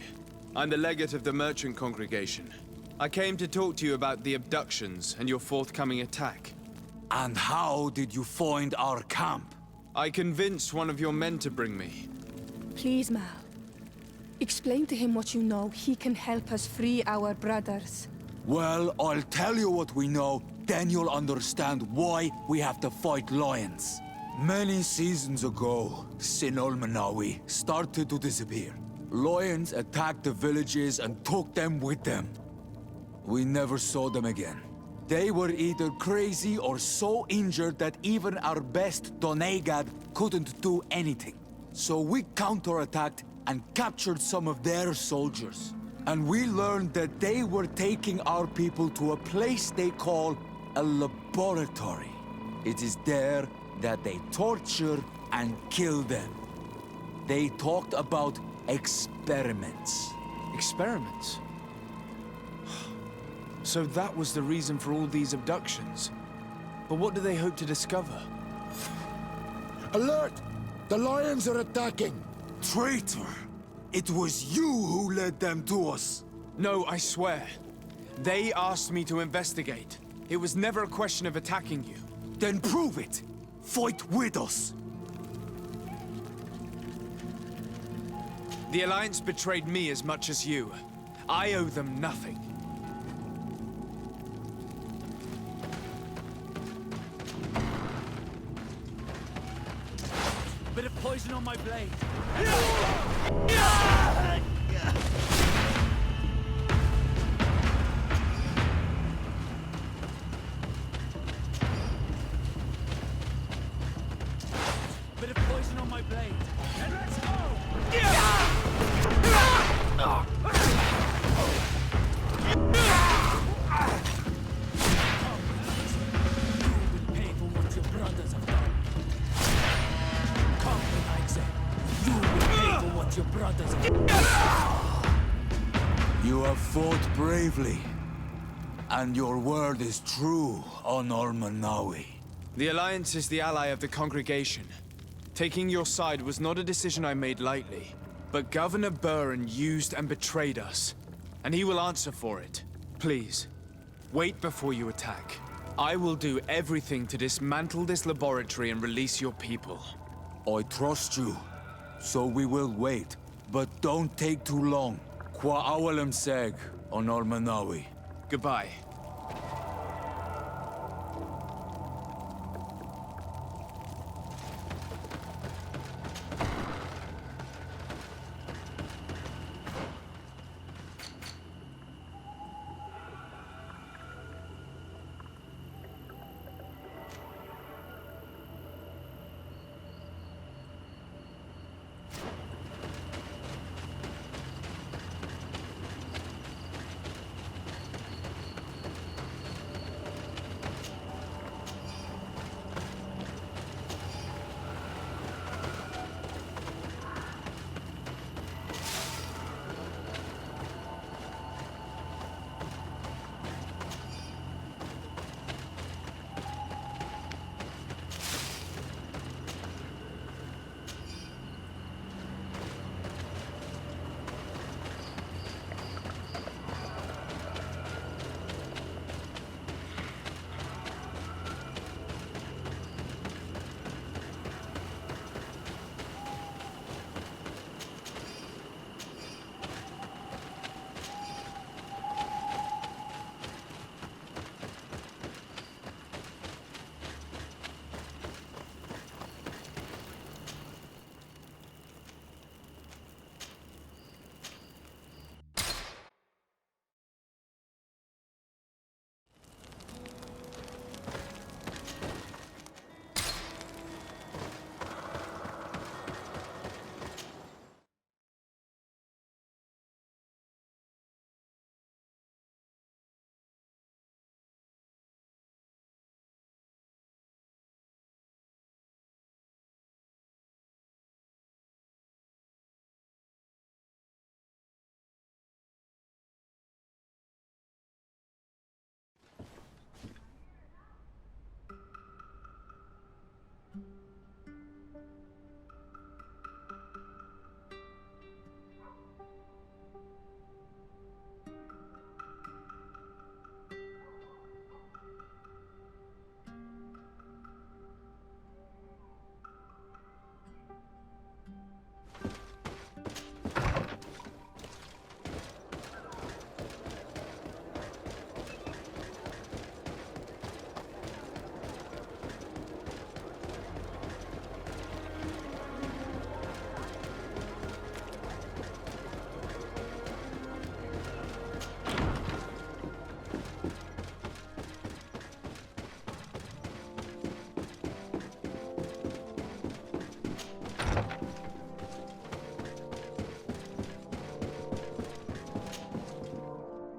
I'm the legate of the merchant congregation. I came to talk to you about the abductions and your forthcoming attack. And how did you find our camp? I convinced one of your men to bring me. Please, Mal. Explain to him what you know. He can help us free our brothers. Well, I'll tell you what we know, then you'll understand why we have to fight lions. Many seasons ago, Sin Ulmanawi started to disappear. Lions attacked the villages and took them with them. We never saw them again. They were either crazy or so injured that even our best Donegad couldn't do anything. So we counterattacked and captured some of their soldiers. And we learned that they were taking our people to a place they call a laboratory. It is there that they torture and kill them. They talked about experiments. Experiments? So that was the reason for all these abductions. But what do they hope to discover? Alert! The lions are attacking! Traitor! It was you who led them to us! No, I swear. They asked me to investigate. It was never a question of attacking you. Then prove it! Fight with us! The Alliance betrayed me as much as you. I owe them nothing. Bit of poison on my blade. Bit of poison on my blade. And let's go! Your brothers. You have fought bravely. And your word is true on Ulmanawi. The Alliance is the ally of the congregation. Taking your side was not a decision I made lightly. But Governor Buren used and betrayed us. And he will answer for it. Please, wait before you attack. I will do everything to dismantle this laboratory and release your people. I trust you. So we will wait, but don't take too long. Qua awalem seg on Ulmanawi. Goodbye.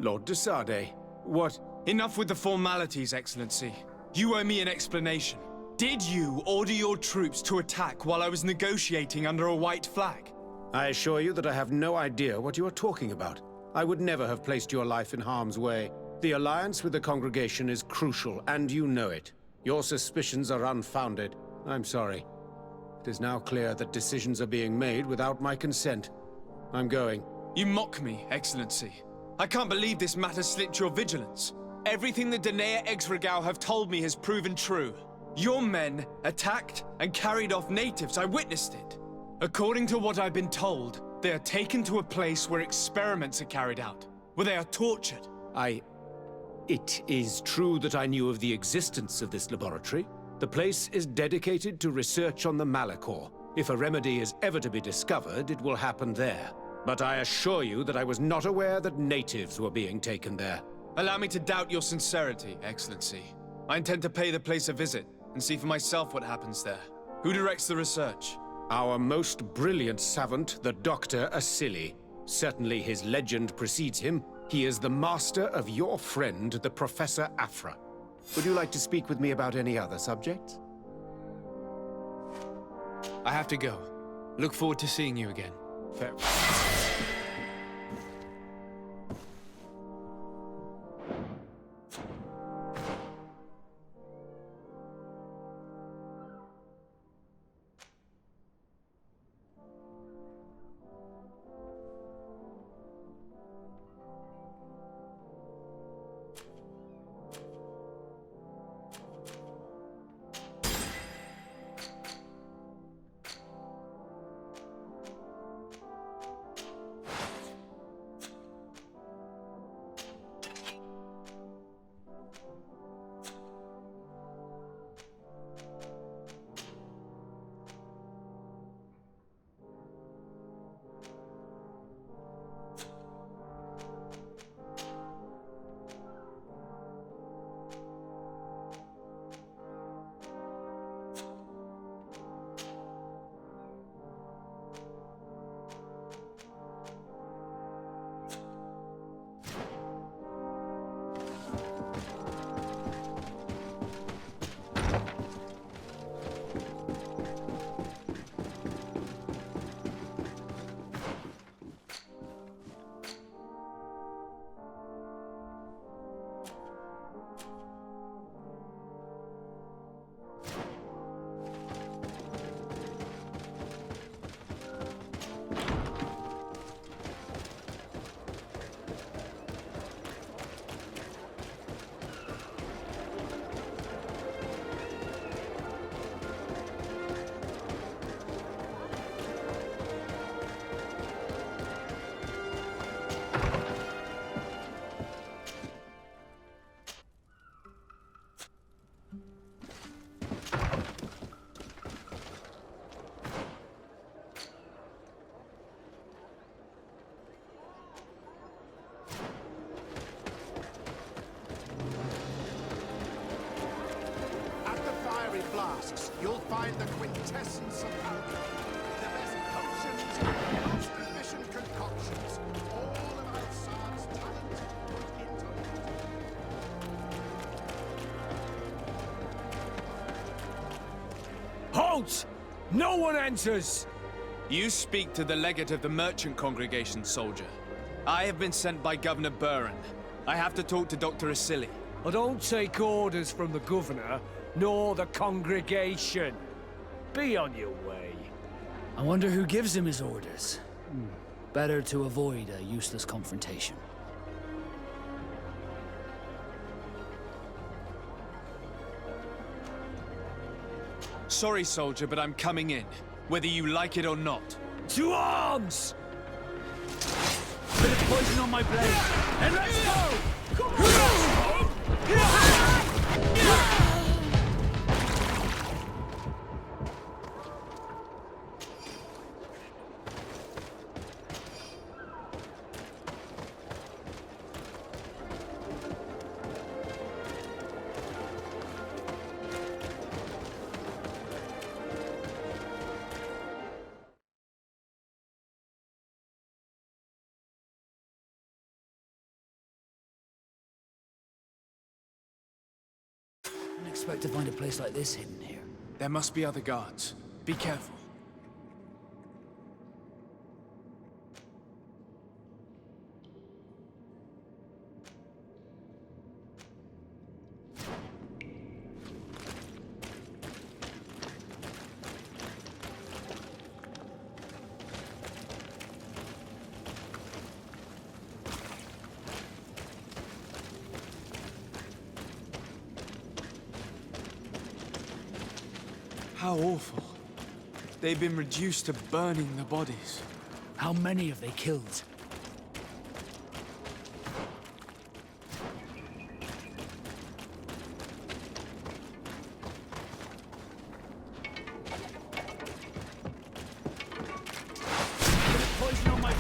Lord de Sade, what? Enough with the formalities, Excellency. You owe me an explanation. Did you order your troops to attack while I was negotiating under a white flag? I assure you that I have no idea what you are talking about. I would never have placed your life in harm's way. The alliance with the congregation is crucial, and you know it. Your suspicions are unfounded. I'm sorry. It is now clear that decisions are being made without my consent. I'm going. You mock me, Excellency. I can't believe this matter slipped your vigilance. Everything the Danea Exregao have told me has proven true. Your men attacked and carried off natives. I witnessed it. According to what I've been told, they are taken to a place where experiments are carried out, where they are tortured. It is true that I knew of the existence of this laboratory. The place is dedicated to research on the Malachor. If a remedy is ever to be discovered, it will happen there. But I assure you that I was not aware that natives were being taken there. Allow me to doubt your sincerity, Excellency. I intend to pay the place a visit and see for myself what happens there. Who directs the research? Our most brilliant savant, the Dr. Asili. Certainly his legend precedes him. He is the master of your friend, the Professor Afra. Would you like to speak with me about any other subjects? I have to go. Look forward to seeing you again. Flasks, you'll find the quintessence of alchemy. The best potions and the most efficient concoctions. All of Alsad's talent put into it. Halt! No one enters! You speak to the legate of the merchant congregation, soldier. I have been sent by Governor Buren. I have to talk to Dr. Asili. I don't take orders from the governor, nor the congregation. Be on your way. I wonder who gives him his orders. Better to avoid a useless confrontation. Sorry, soldier, but I'm coming in, whether you like it or not. To arms! Bit of poison on my blade, and let's go! Come on! expect to find a place like this hidden here. There must be other guards. Be careful. How awful. They've been reduced to burning the bodies. How many have they killed? Poison on my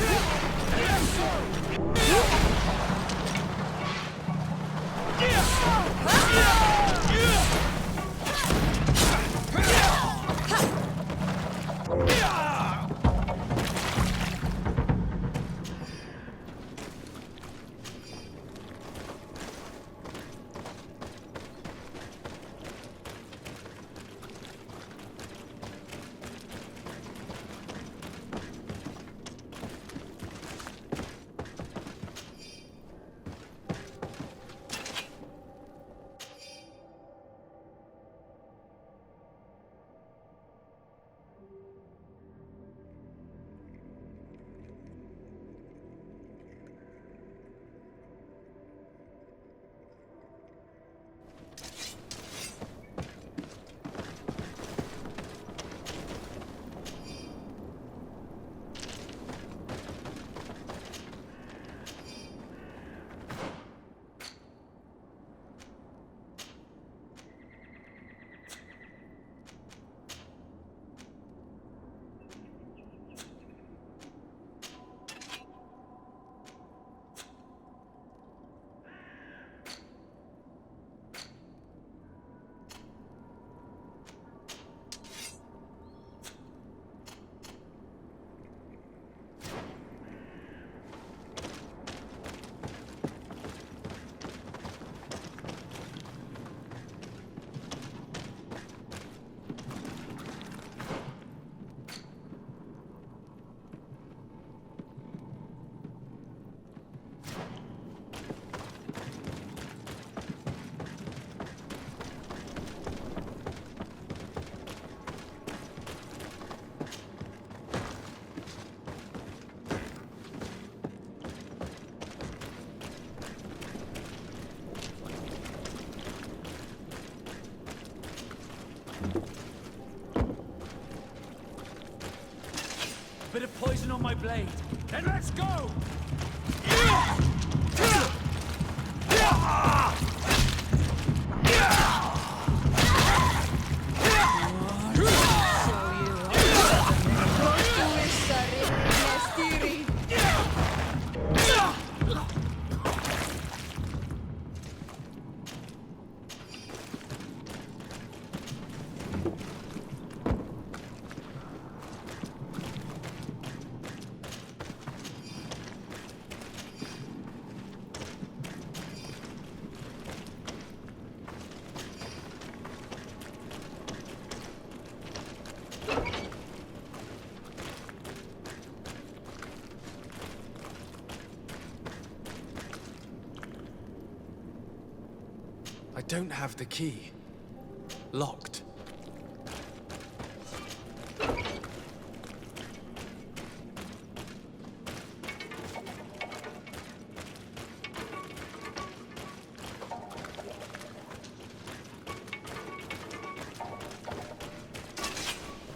Bit of poison on my blade. Then let's go! I don't have the key. Locked.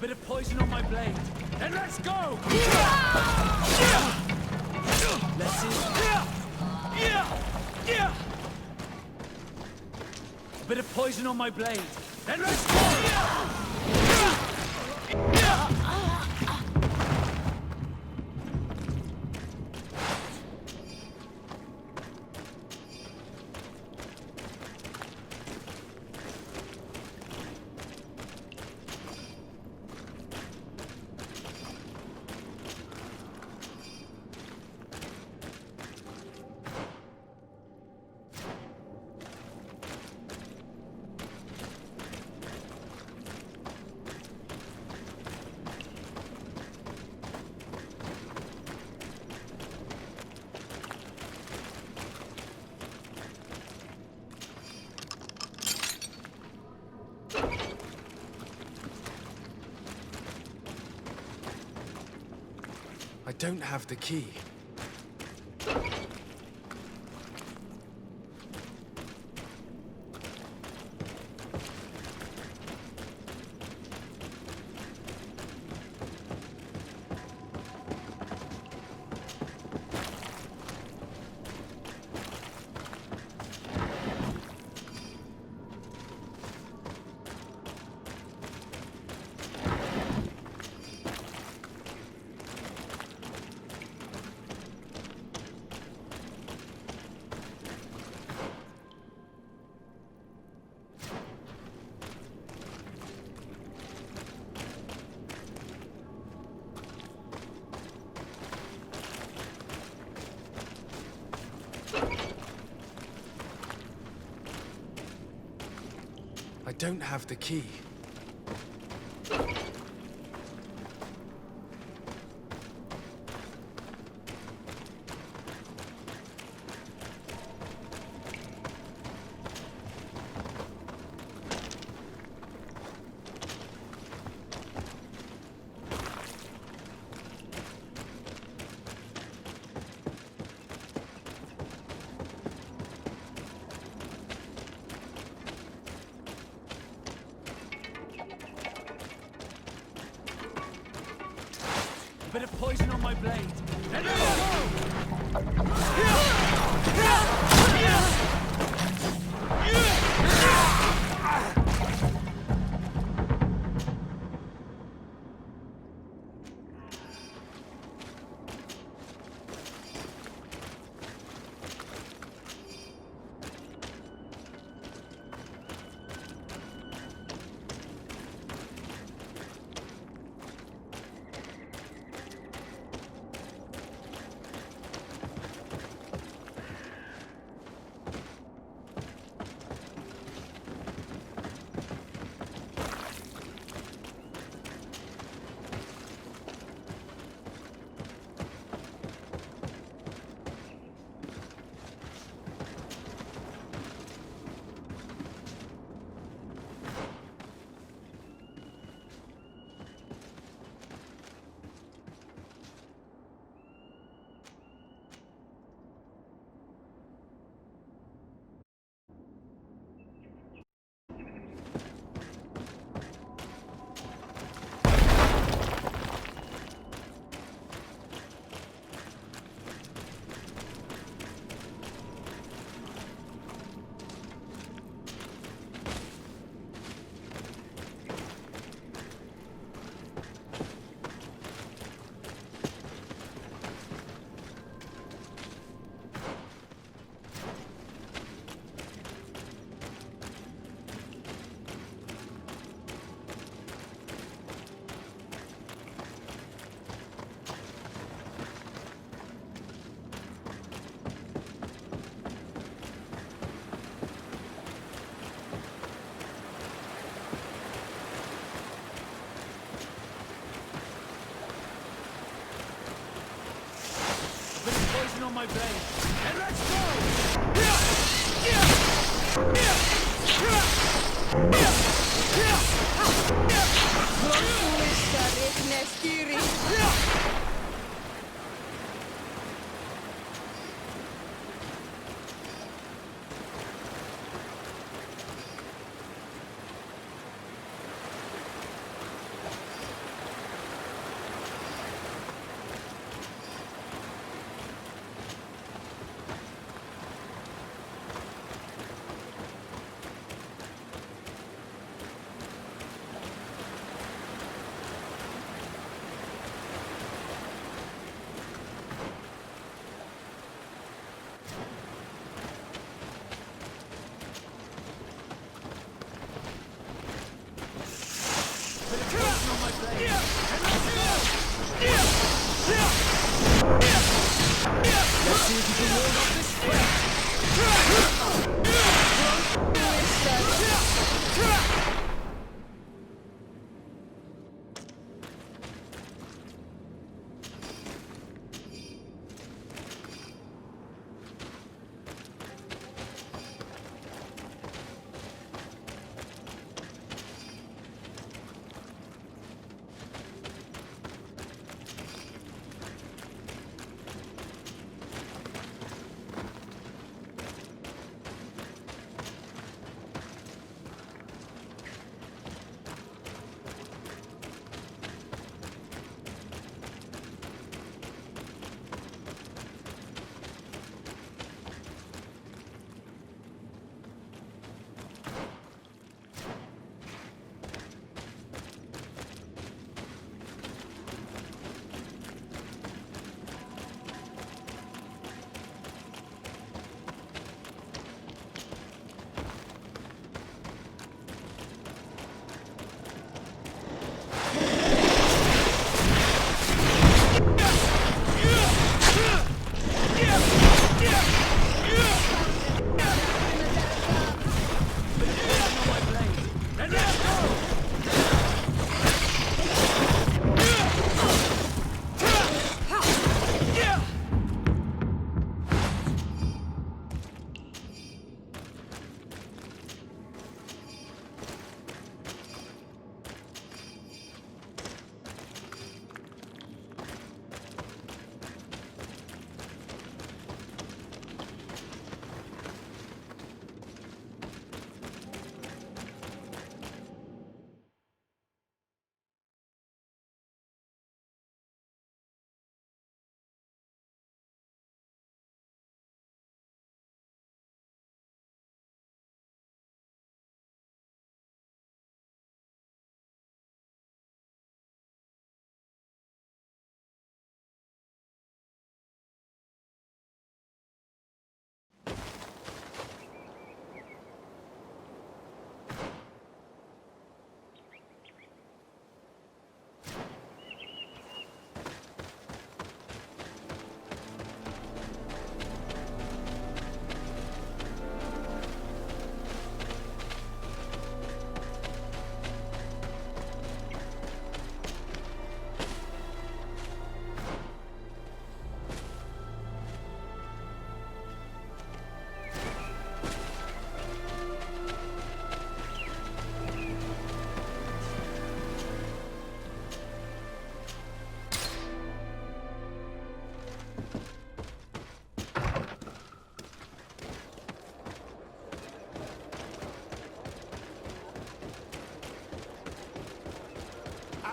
Bit of poison on my blade. Then let's go! Let's see. A bit of poison on my blade. Then let's go! don't have the key. I don't have the key. A bit of poison on my blade. Let me poison on my blade. And let's go! Let's see if you can ward off this threat.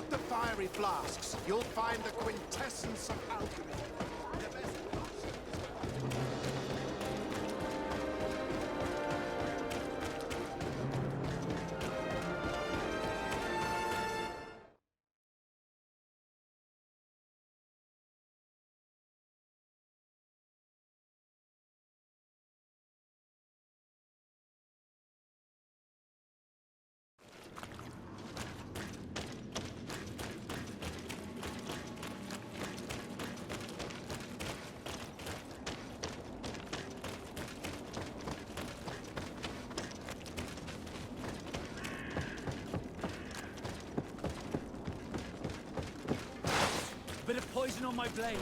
the fiery flasks, you'll find the quintessence of alchemy. The best Bit of poison on my blade.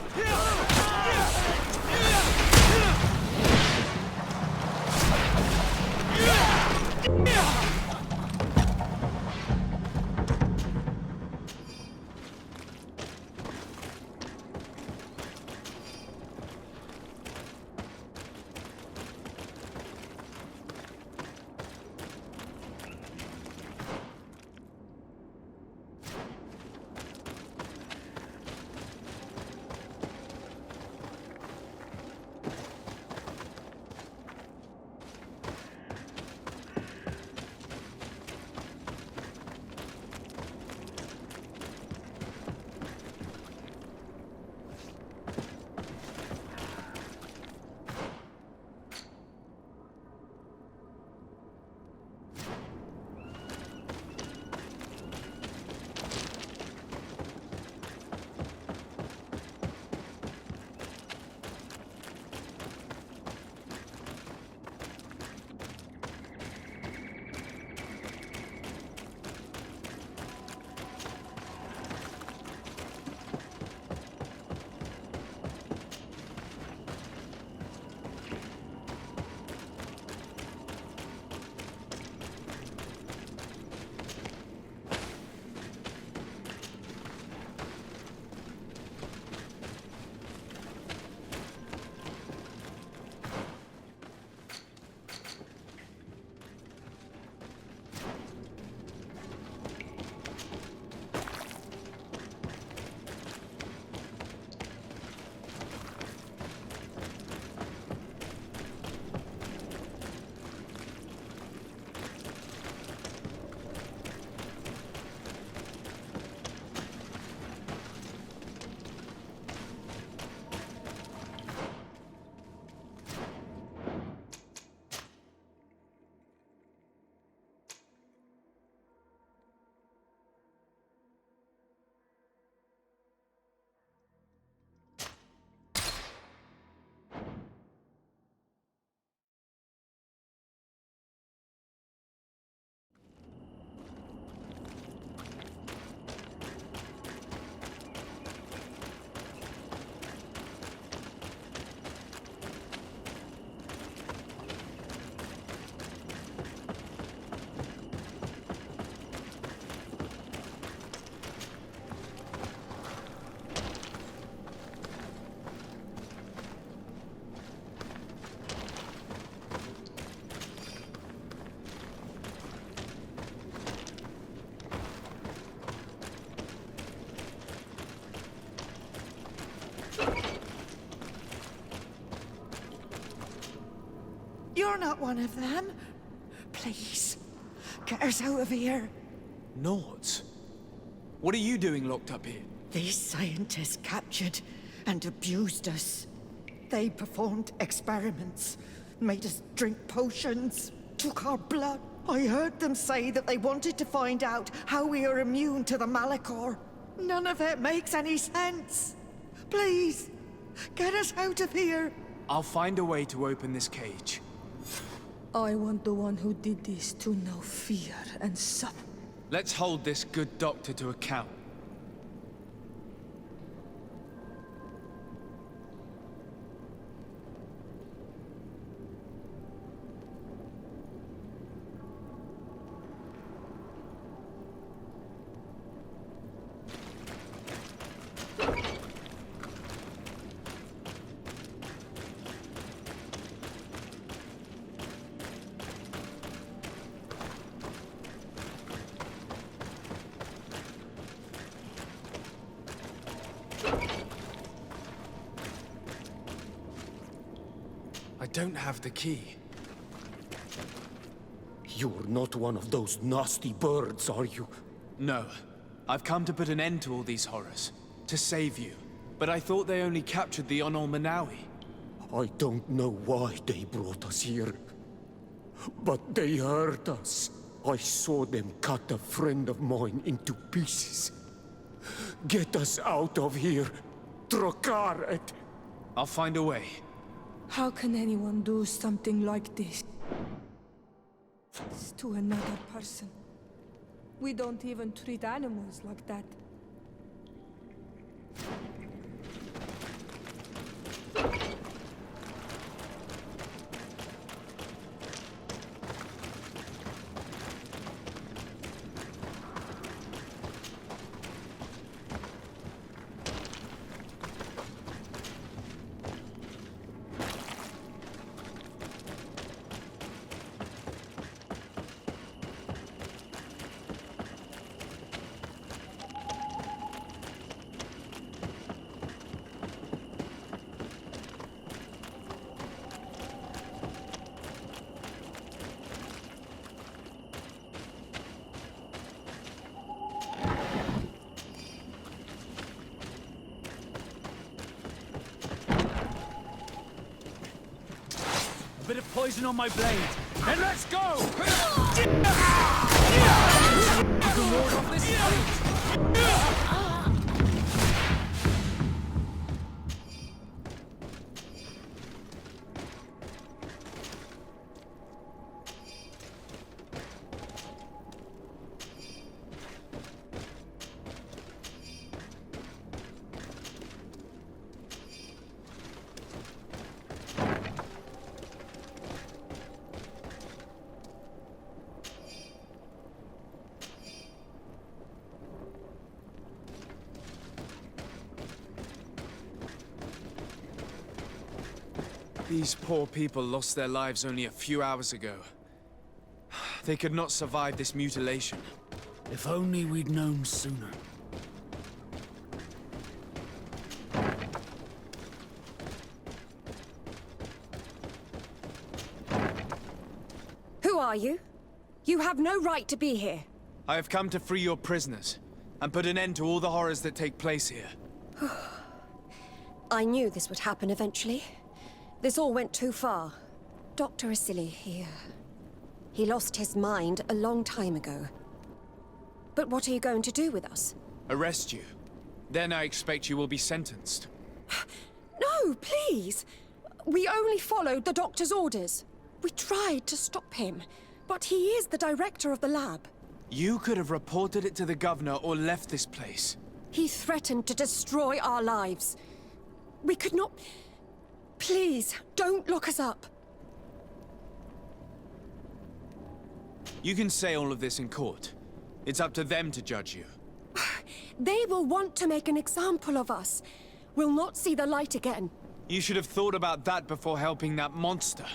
You're not one of them. Please, get us out of here. Naught? What are you doing locked up here? These scientists captured and abused us. They performed experiments, made us drink potions, took our blood. I heard them say that they wanted to find out how we are immune to the Malachor. None of it makes any sense. Please, get us out of here. I'll find a way to open this cage. I want the one who did this to know fear and suffer. Let's hold this good doctor to account. don't have the key. You're not one of those nasty birds, are you? No. I've come to put an end to all these horrors. To save you. But I thought they only captured the Onol Manawi. I don't know why they brought us here. But they hurt us. I saw them cut a friend of mine into pieces. Get us out of here, Trokaret! I'll find a way. How can anyone do something like this? It's to another person. We don't even treat animals like that. Bit of poison on my blade, and let's go! Lord of this fight! These poor people lost their lives only a few hours ago. They could not survive this mutilation. If only we'd known sooner. Who are you? You have no right to be here. I have come to free your prisoners, and put an end to all the horrors that take place here. I knew this would happen eventually. This all went too far. Dr. Asili, he lost his mind a long time ago. But what are you going to do with us? Arrest you. Then I expect you will be sentenced. No, please! We only followed the doctor's orders. We tried to stop him, but he is the director of the lab. You could have reported it to the governor or left this place. He threatened to destroy our lives. We could not... Please, don't look us up. You can say all of this in court. It's up to them to judge you. They will want to make an example of us. We'll not see the light again. You should have thought about that before helping that monster.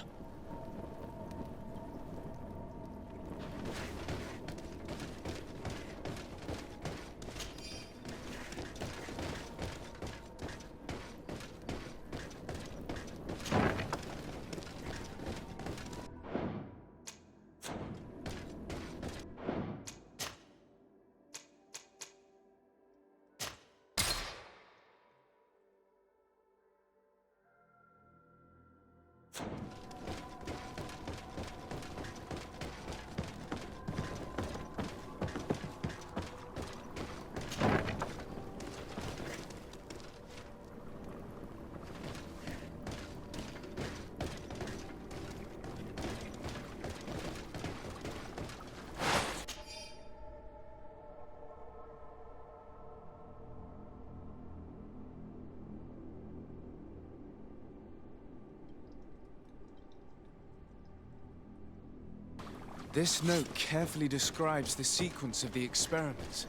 This note carefully describes the sequence of the experiments.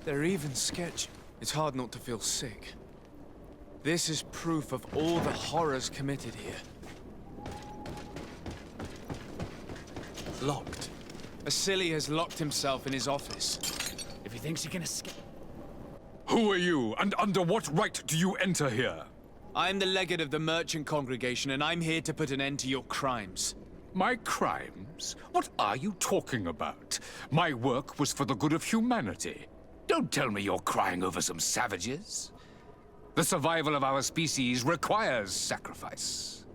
They're even sketched. It's hard not to feel sick. This is proof of all the horrors committed here. Locked. Asili has locked himself in his office. If he thinks he can escape... Who are you, and under what right do you enter here? I'm the legate of the merchant congregation, and I'm here to put an end to your crimes. My crimes? What are you talking about? My work was for the good of humanity. Don't tell me you're crying over some savages. The survival of our species requires sacrifice.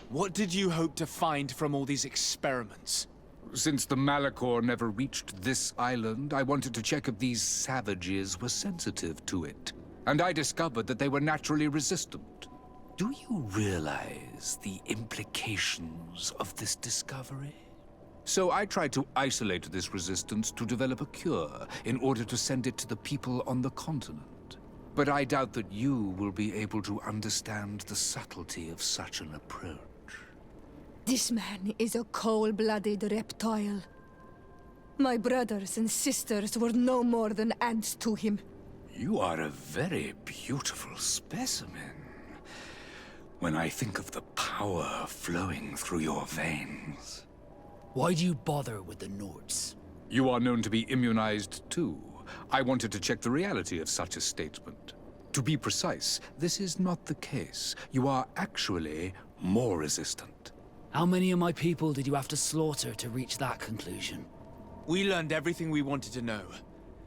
What did you hope to find from all these experiments? Since the Malachor never reached this island, I wanted to check if these savages were sensitive to it. And I discovered that they were naturally resistant. Do you realize the implications of this discovery? So I tried to isolate this resistance to develop a cure in order to send it to the people on the continent. But I doubt that you will be able to understand the subtlety of such an approach. This man is a cold-blooded reptile. My brothers and sisters were no more than ants to him. You are a very beautiful specimen. When I think of the power flowing through your veins. Why do you bother with the Nords? You are known to be immunized too. I wanted to check the reality of such a statement. To be precise, this is not the case. You are actually more resistant. How many of my people did you have to slaughter to reach that conclusion? We learned everything we wanted to know.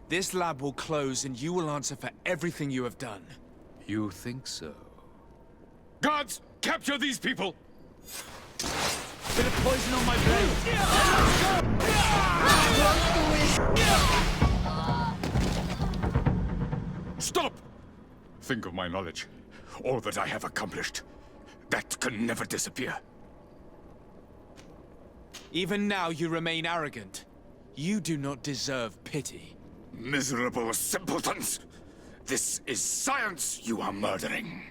This lab will close and you will answer for everything you have done. You think so? Guards, capture these people! Bit of poison on my blade! Stop! Think of my knowledge. All that I have accomplished. That can never disappear. Even now you remain arrogant. You do not deserve pity. Miserable simpletons! This is science you are murdering.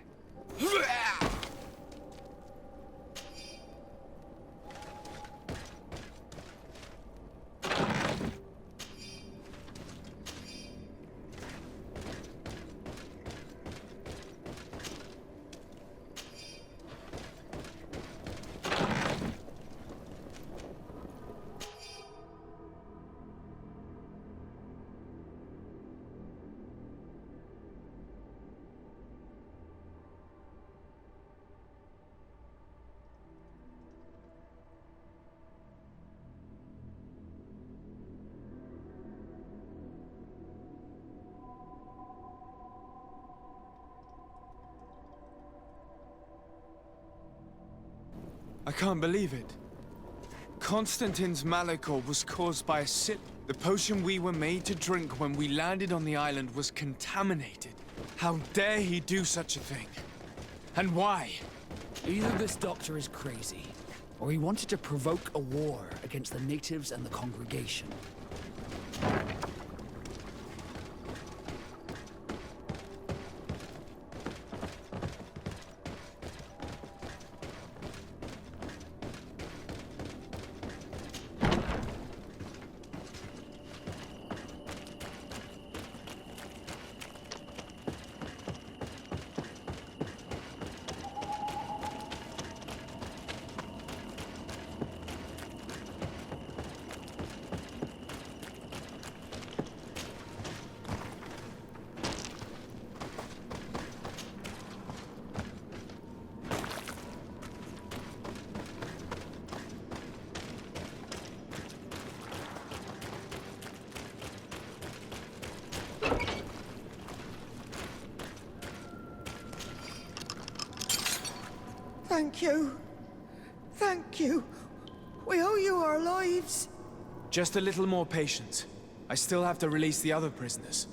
I can't believe it. Constantine's Malachor was caused by a sip. The potion we were made to drink when we landed on the island was contaminated. How dare he do such a thing? And why? Either this doctor is crazy, or he wanted to provoke a war against the natives and the congregation. Thank you. Thank you. We owe you our lives. Just a little more patience. I still have to release the other prisoners.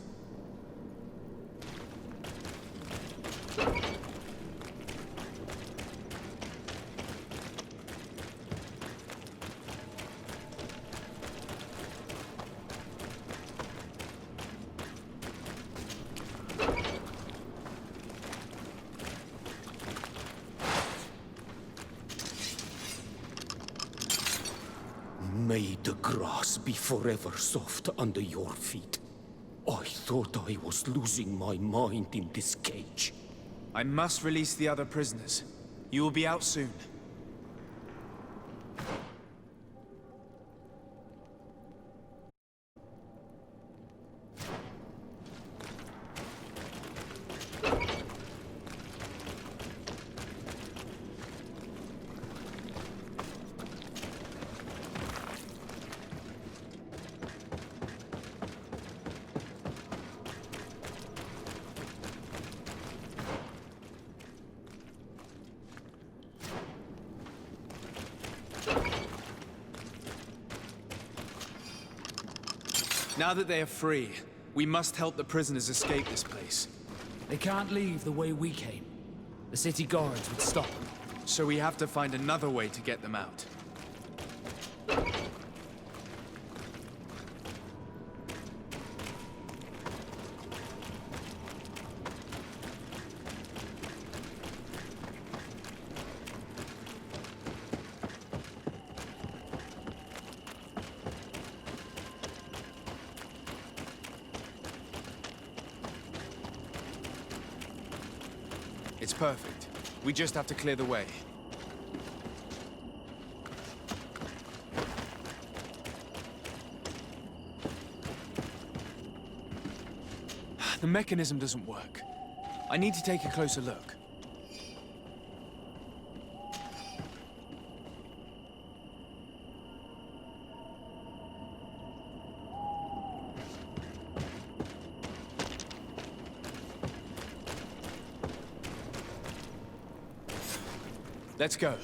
May the grass be forever soft under your feet. I thought I was losing my mind in this cage. I must release the other prisoners. You will be out soon. Now that they are free, we must help the prisoners escape this place. They can't leave the way we came. The city guards would stop them. So we have to find another way to get them out. It's perfect. We just have to clear the way. The mechanism doesn't work. I need to take a closer look. Let's go.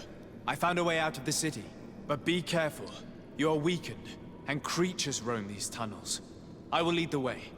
I found a way out of the city. But be careful. You are weakened, and creatures roam these tunnels. I will lead the way.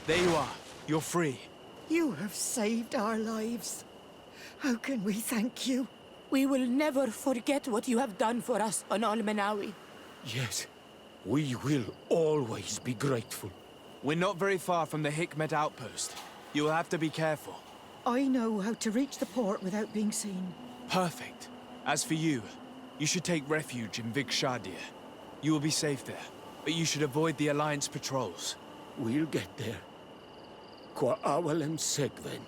There you are. You're free. You have saved our lives. How can we thank you? We will never forget what you have done for us on Almenawi. Yes, we will always be grateful. We're not very far from the Hikmet outpost. You will have to be careful. I know how to reach the port without being seen. Perfect. As for you, you should take refuge in Vikshadir. You will be safe there, but you should avoid the Alliance patrols. We'll get there. Kwa awalem segven.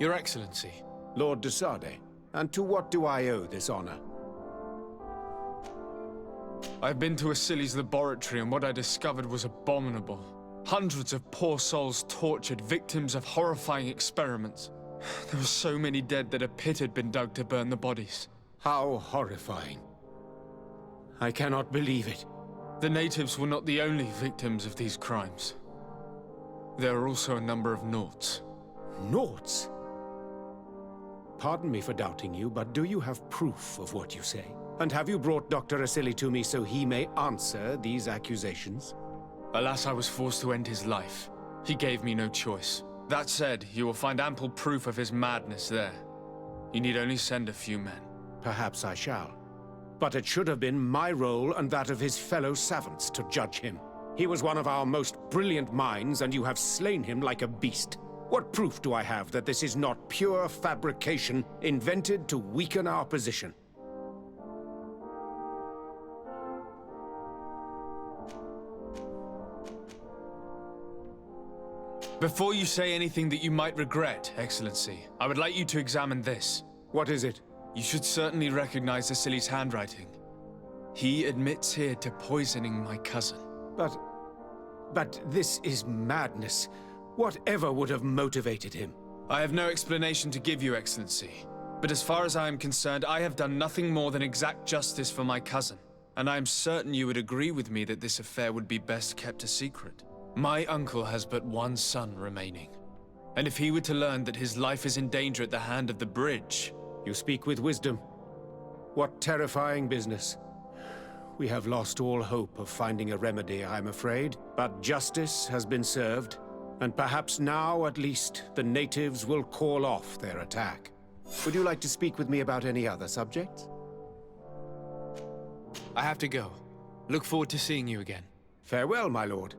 Your Excellency. Lord de Sade, and to what do I owe this honor? I've been to Asili's laboratory and what I discovered was abominable. Hundreds of poor souls tortured, victims of horrifying experiments. There were so many dead that a pit had been dug to burn the bodies. How horrifying. I cannot believe it. The natives were not the only victims of these crimes. There are also a number of Naughts. Naughts? Pardon me for doubting you, but do you have proof of what you say? And have you brought Dr. Asili to me so he may answer these accusations? Alas, I was forced to end his life. He gave me no choice. That said, you will find ample proof of his madness there. You need only send a few men. Perhaps I shall. But it should have been my role and that of his fellow savants to judge him. He was one of our most brilliant minds, and you have slain him like a beast. What proof do I have that this is not pure fabrication invented to weaken our position? Before you say anything that you might regret, Excellency, I would like you to examine this. What is it? You should certainly recognize Asili's handwriting. He admits here to poisoning my cousin. But this is madness. Whatever would have motivated him? I have no explanation to give you, Excellency. But as far as I am concerned, I have done nothing more than exact justice for my cousin. And I am certain you would agree with me that this affair would be best kept a secret. My uncle has but one son remaining. And if he were to learn that his life is in danger at the hand of the bridge... You speak with wisdom. What terrifying business. We have lost all hope of finding a remedy, I'm afraid. But justice has been served, and perhaps now, at least, the natives will call off their attack. Would you like to speak with me about any other subjects? I have to go. Look forward to seeing you again. Farewell, my lord.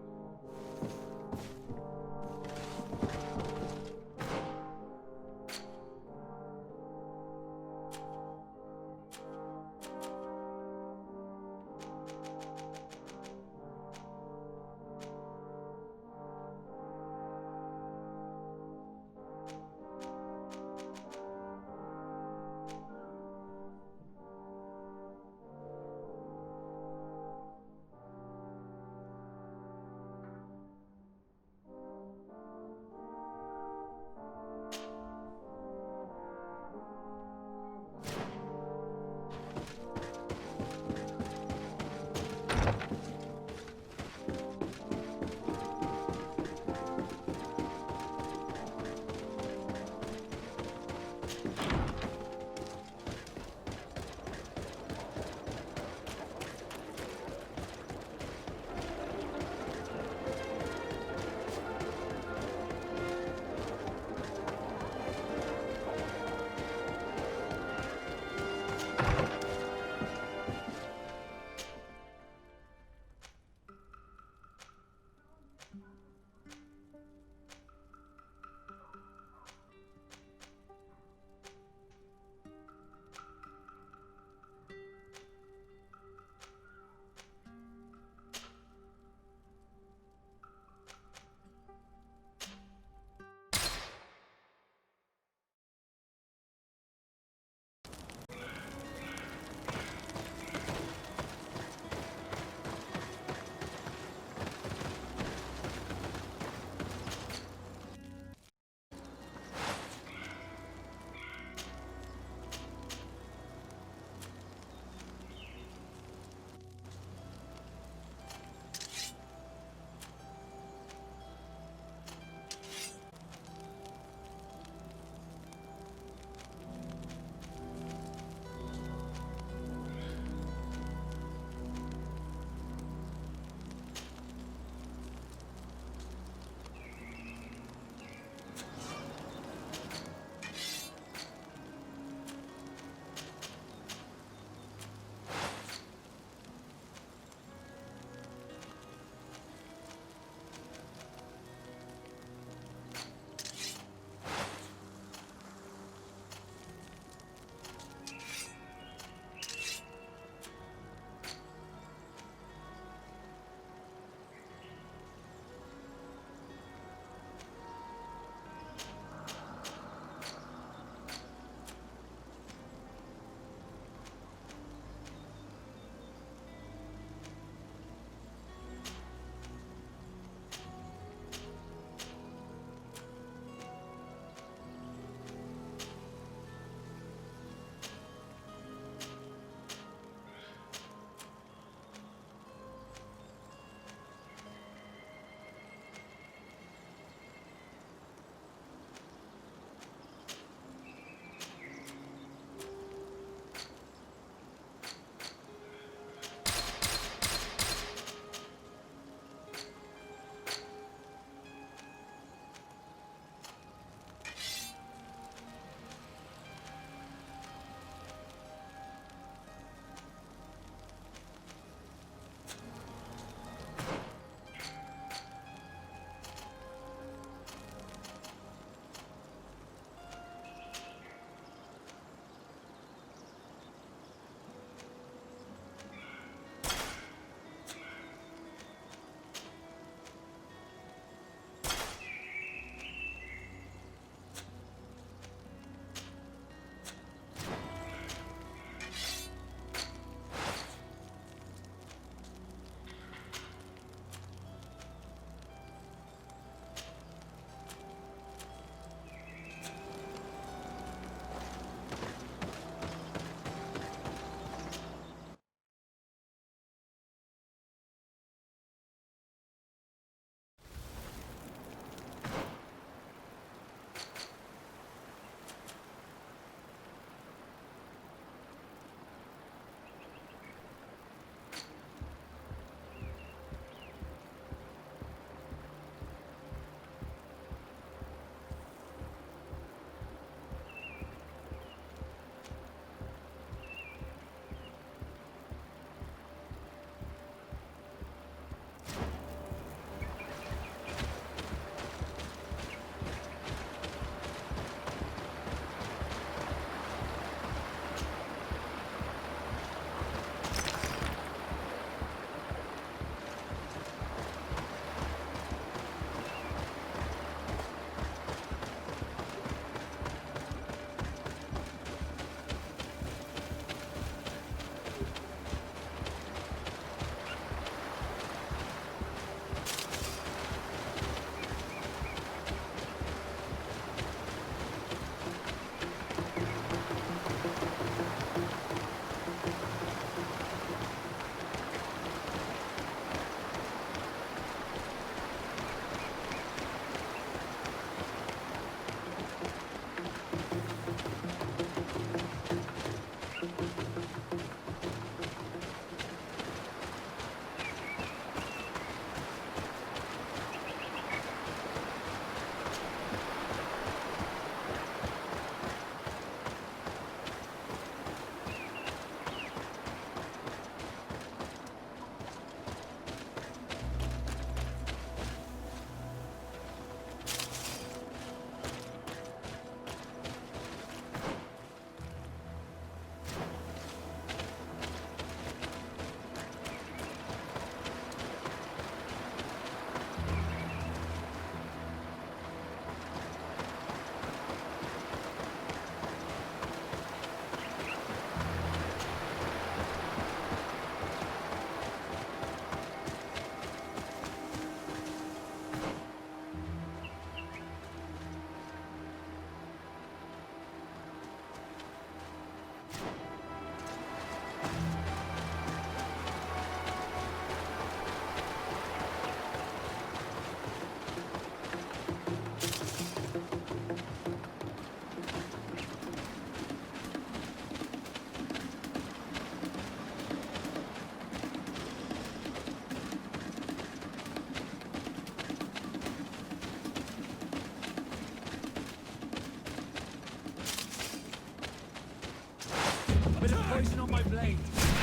Bit of poison on my blade.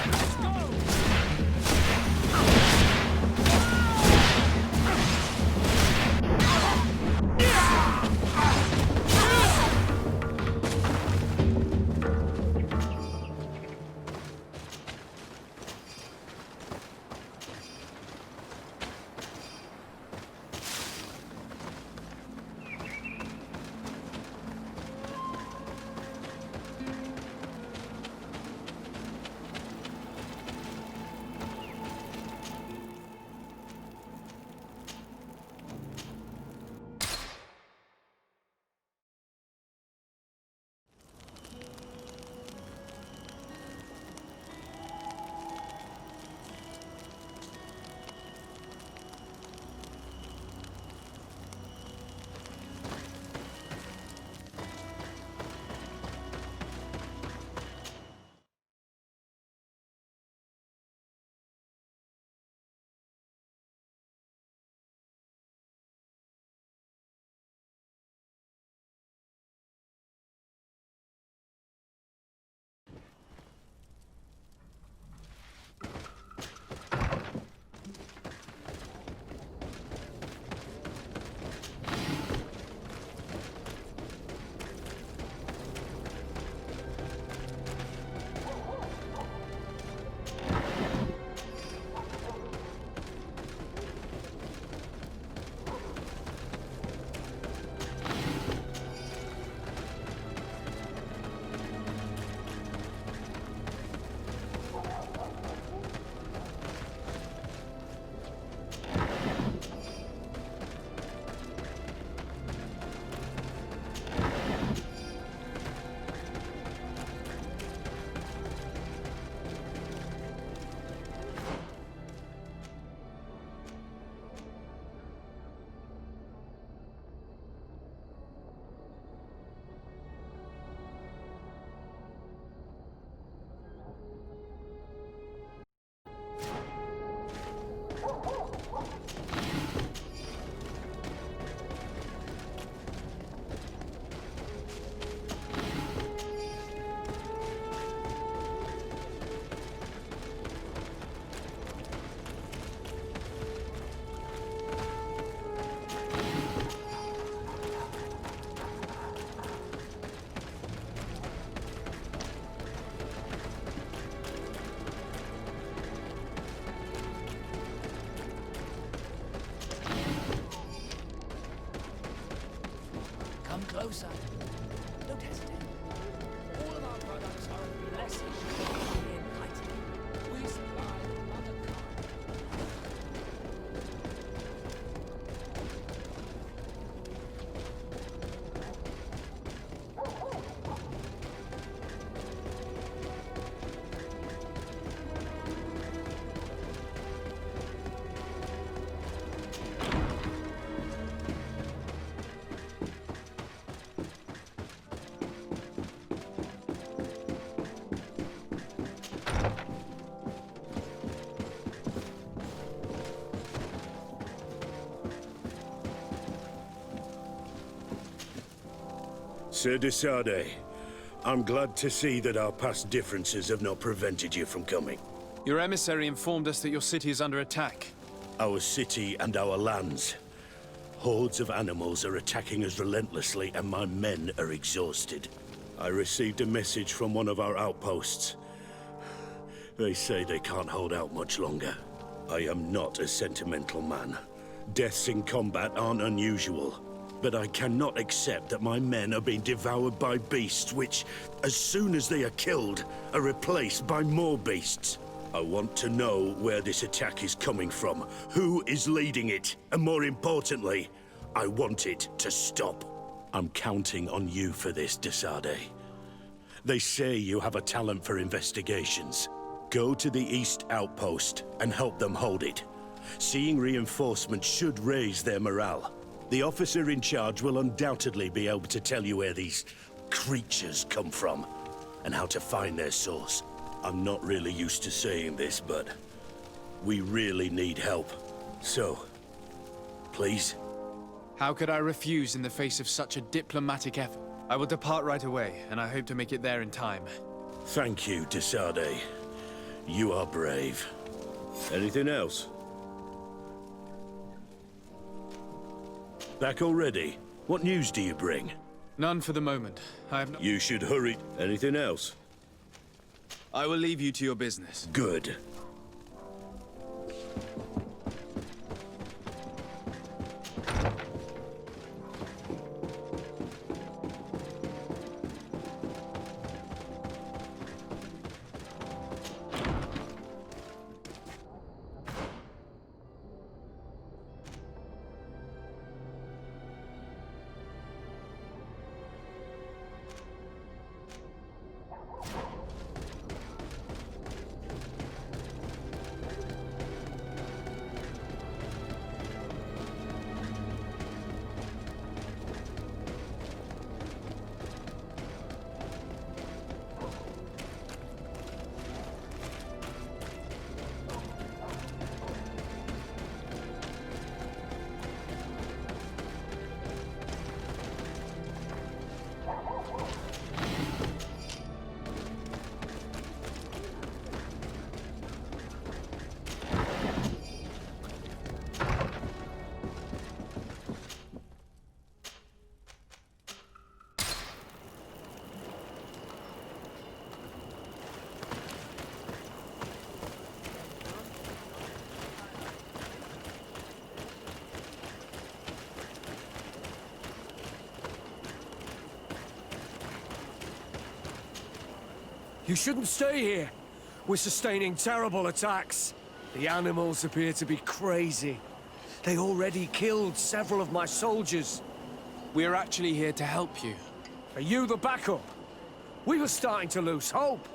Let's go! Closer. Don't hesitate. All of our products are a blessing in light. We supply other Sir Desade, I'm glad to see that our past differences have not prevented you from coming. Your emissary informed us that your city is under attack. Our city and our lands. Hordes of animals are attacking us relentlessly, and my men are exhausted. I received a message from one of our outposts. They say they can't hold out much longer. I am not a sentimental man. Deaths in combat aren't unusual. But I cannot accept that my men are being devoured by beasts which, as soon as they are killed, are replaced by more beasts. I want to know where this attack is coming from, who is leading it, and more importantly, I want it to stop. I'm counting on you for this, Desade. They say you have a talent for investigations. Go to the East Outpost and help them hold it. Seeing reinforcements should raise their morale. The officer in charge will undoubtedly be able to tell you where these creatures come from, and how to find their source. I'm not really used to saying this, but we really need help. So, please? How could I refuse in the face of such a diplomatic effort? I will depart right away, and I hope to make it there in time. Thank you, Desade. You are brave. Anything else? Back already? What news do you bring? None for the moment. I have no... You should hurry. Anything else? I will leave you to your business. Good. You shouldn't stay here. We're sustaining terrible attacks. The animals appear to be crazy. They already killed several of my soldiers. We're actually here to help you. Are you the backup? We were starting to lose hope.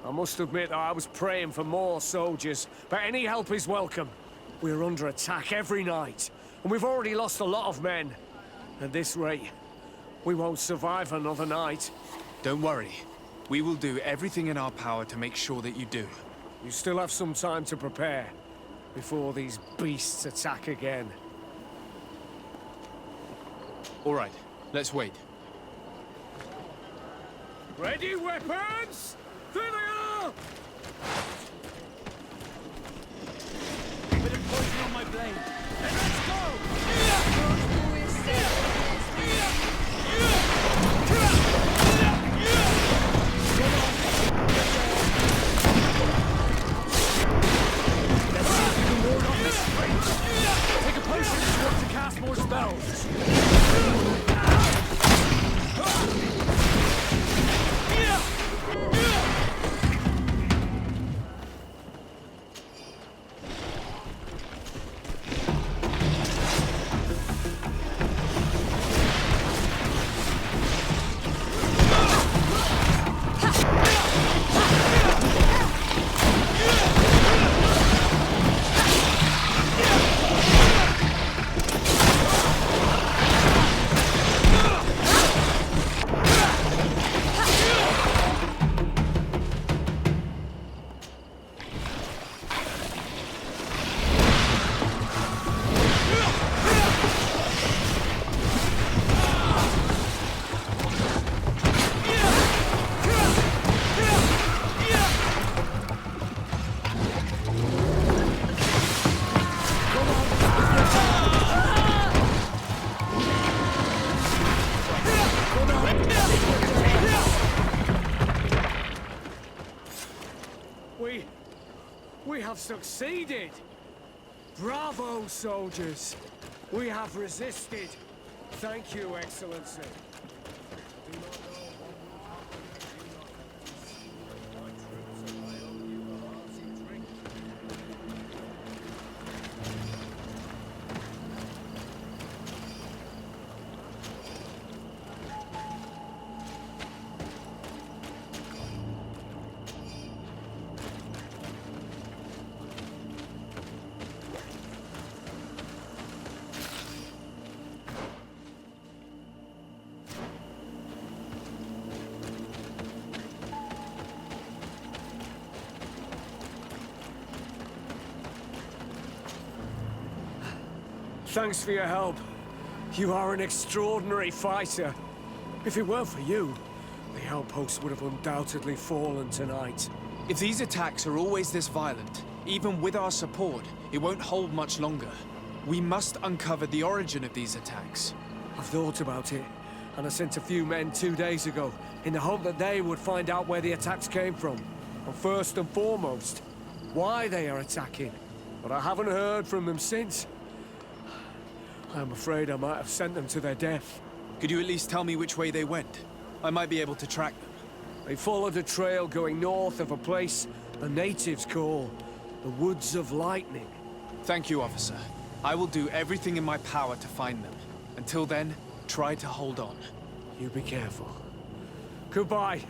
I must admit I was praying for more soldiers, but any help is welcome. We're under attack every night, and we've already lost a lot of men. At this rate, we won't survive another night. Don't worry. We will do everything in our power to make sure that you do. You still have some time to prepare, before these beasts attack again. All right, let's wait. Ready, weapons? There they are! Bit of poison on my blade. And let's go! Take a potion if you want to cast more spells. We have succeeded! Bravo, soldiers! We have resisted. Thank you, Excellency. Thanks for your help. You are an extraordinary fighter. If it weren't for you, The outpost would have undoubtedly fallen tonight. If these attacks are always this violent, even with our support, it won't hold much longer. We must uncover the origin of these attacks. I've thought about it, and I sent a few men 2 days ago in the hope that they would find out where the attacks came from. And first and foremost, why they are attacking. But I haven't heard from them since. I'm afraid I might have sent them to their death. Could you at least tell me which way they went? I might be able to track them. They followed a trail going north of a place the natives call the Woods of Lightning. Thank you, officer. I will do everything in my power to find them. Until then, try to hold on. You be careful. Goodbye.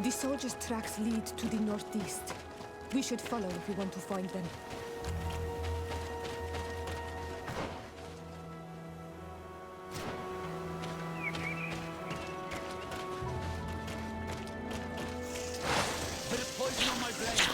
The soldiers' tracks lead to the northeast. We should follow if we want to find them. Bit of poison on my blade.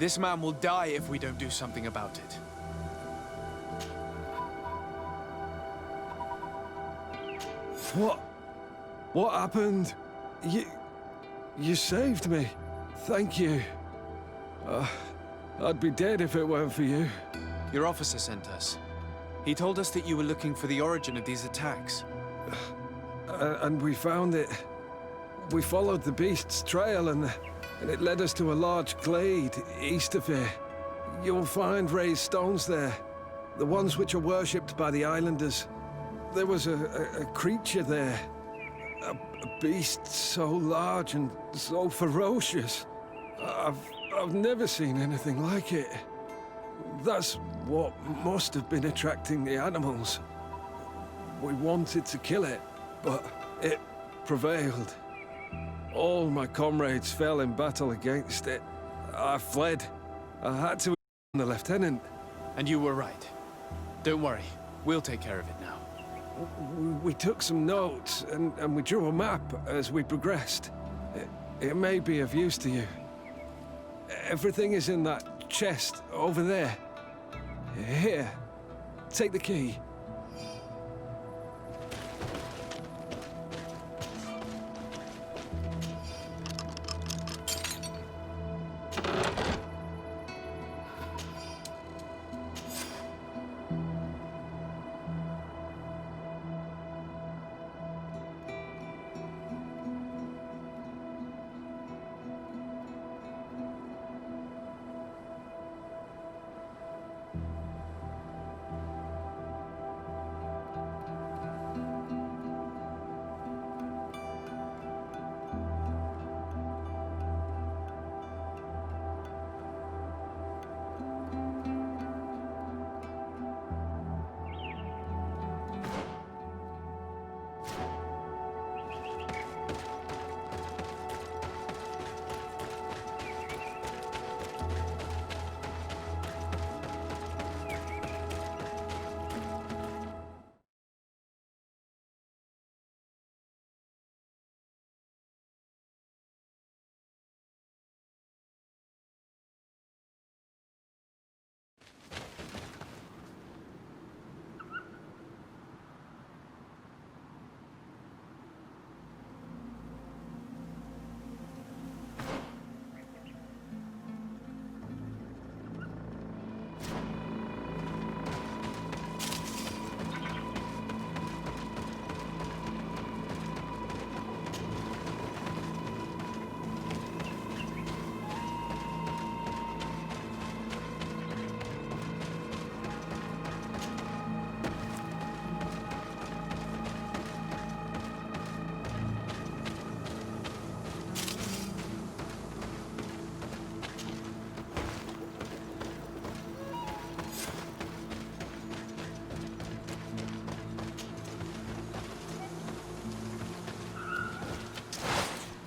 This man will die if we don't do something about it. What happened? You saved me. Thank you. I'd be dead if it weren't for you. Your officer sent us. He told us that you were looking for the origin of these attacks. And we found it. We followed the beast's trail and it led us to a large glade east of here. You'll find raised stones there. The ones which are worshipped by the islanders. There was a creature there. A beast so large and so ferocious. I've never seen anything like it. That's what must have been attracting the animals. We wanted to kill it, but it prevailed. All my comrades fell in battle against it. I fled. I had to the lieutenant. And you were right. Don't worry, we'll take care of it now. We took some notes, and we drew a map as we progressed. It may be of use to you. Everything is in that chest over there. Here, take the key.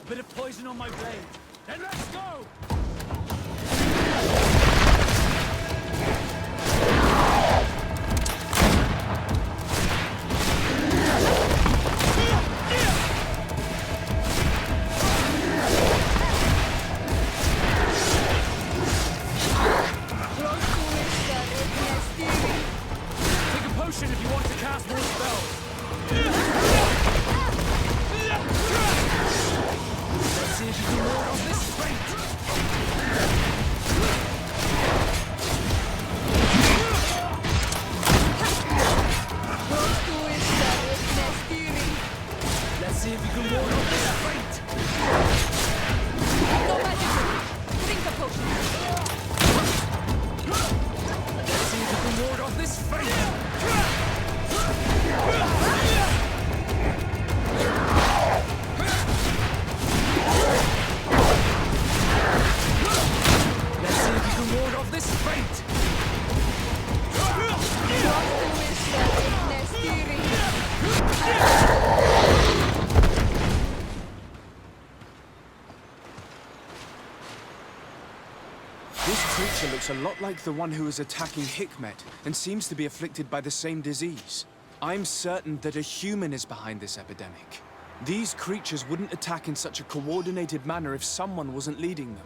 Bit of poison on my blade. Then let's go! Take a potion if you want to cast more spells. Let's see if you can ward off this fate! Let's see if you can ward off this fate! No magic! Drink the potion! Let's see if you can ward off this fate! Let's see if you can ward off this fate! This creature looks a lot like the one who was attacking Hikmet, and seems to be afflicted by the same disease. I'm certain that a human is behind this epidemic. These creatures wouldn't attack in such a coordinated manner if someone wasn't leading them.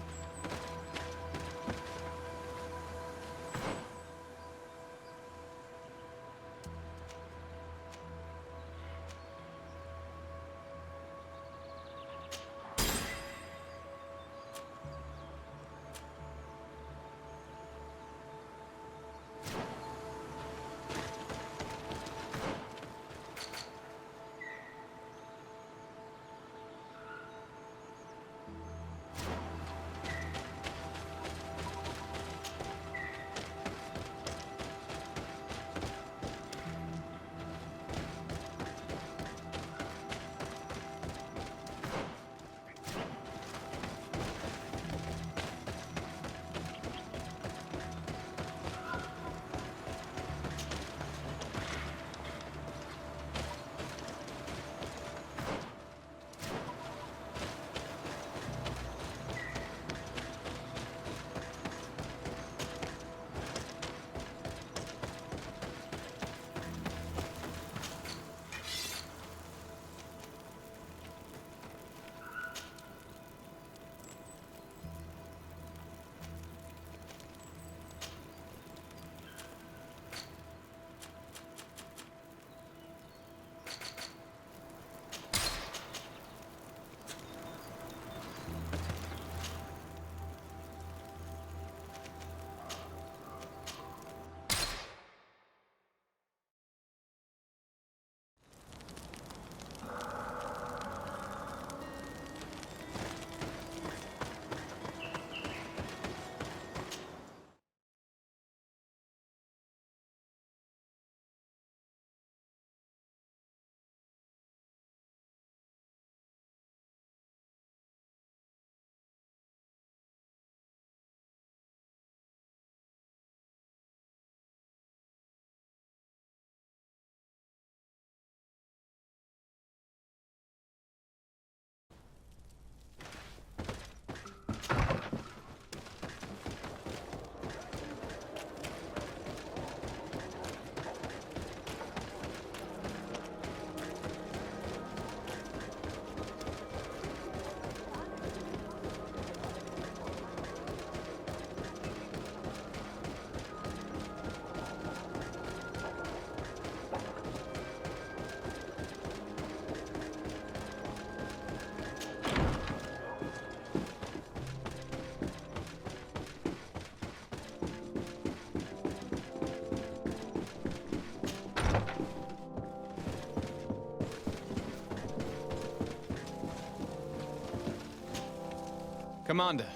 Commander.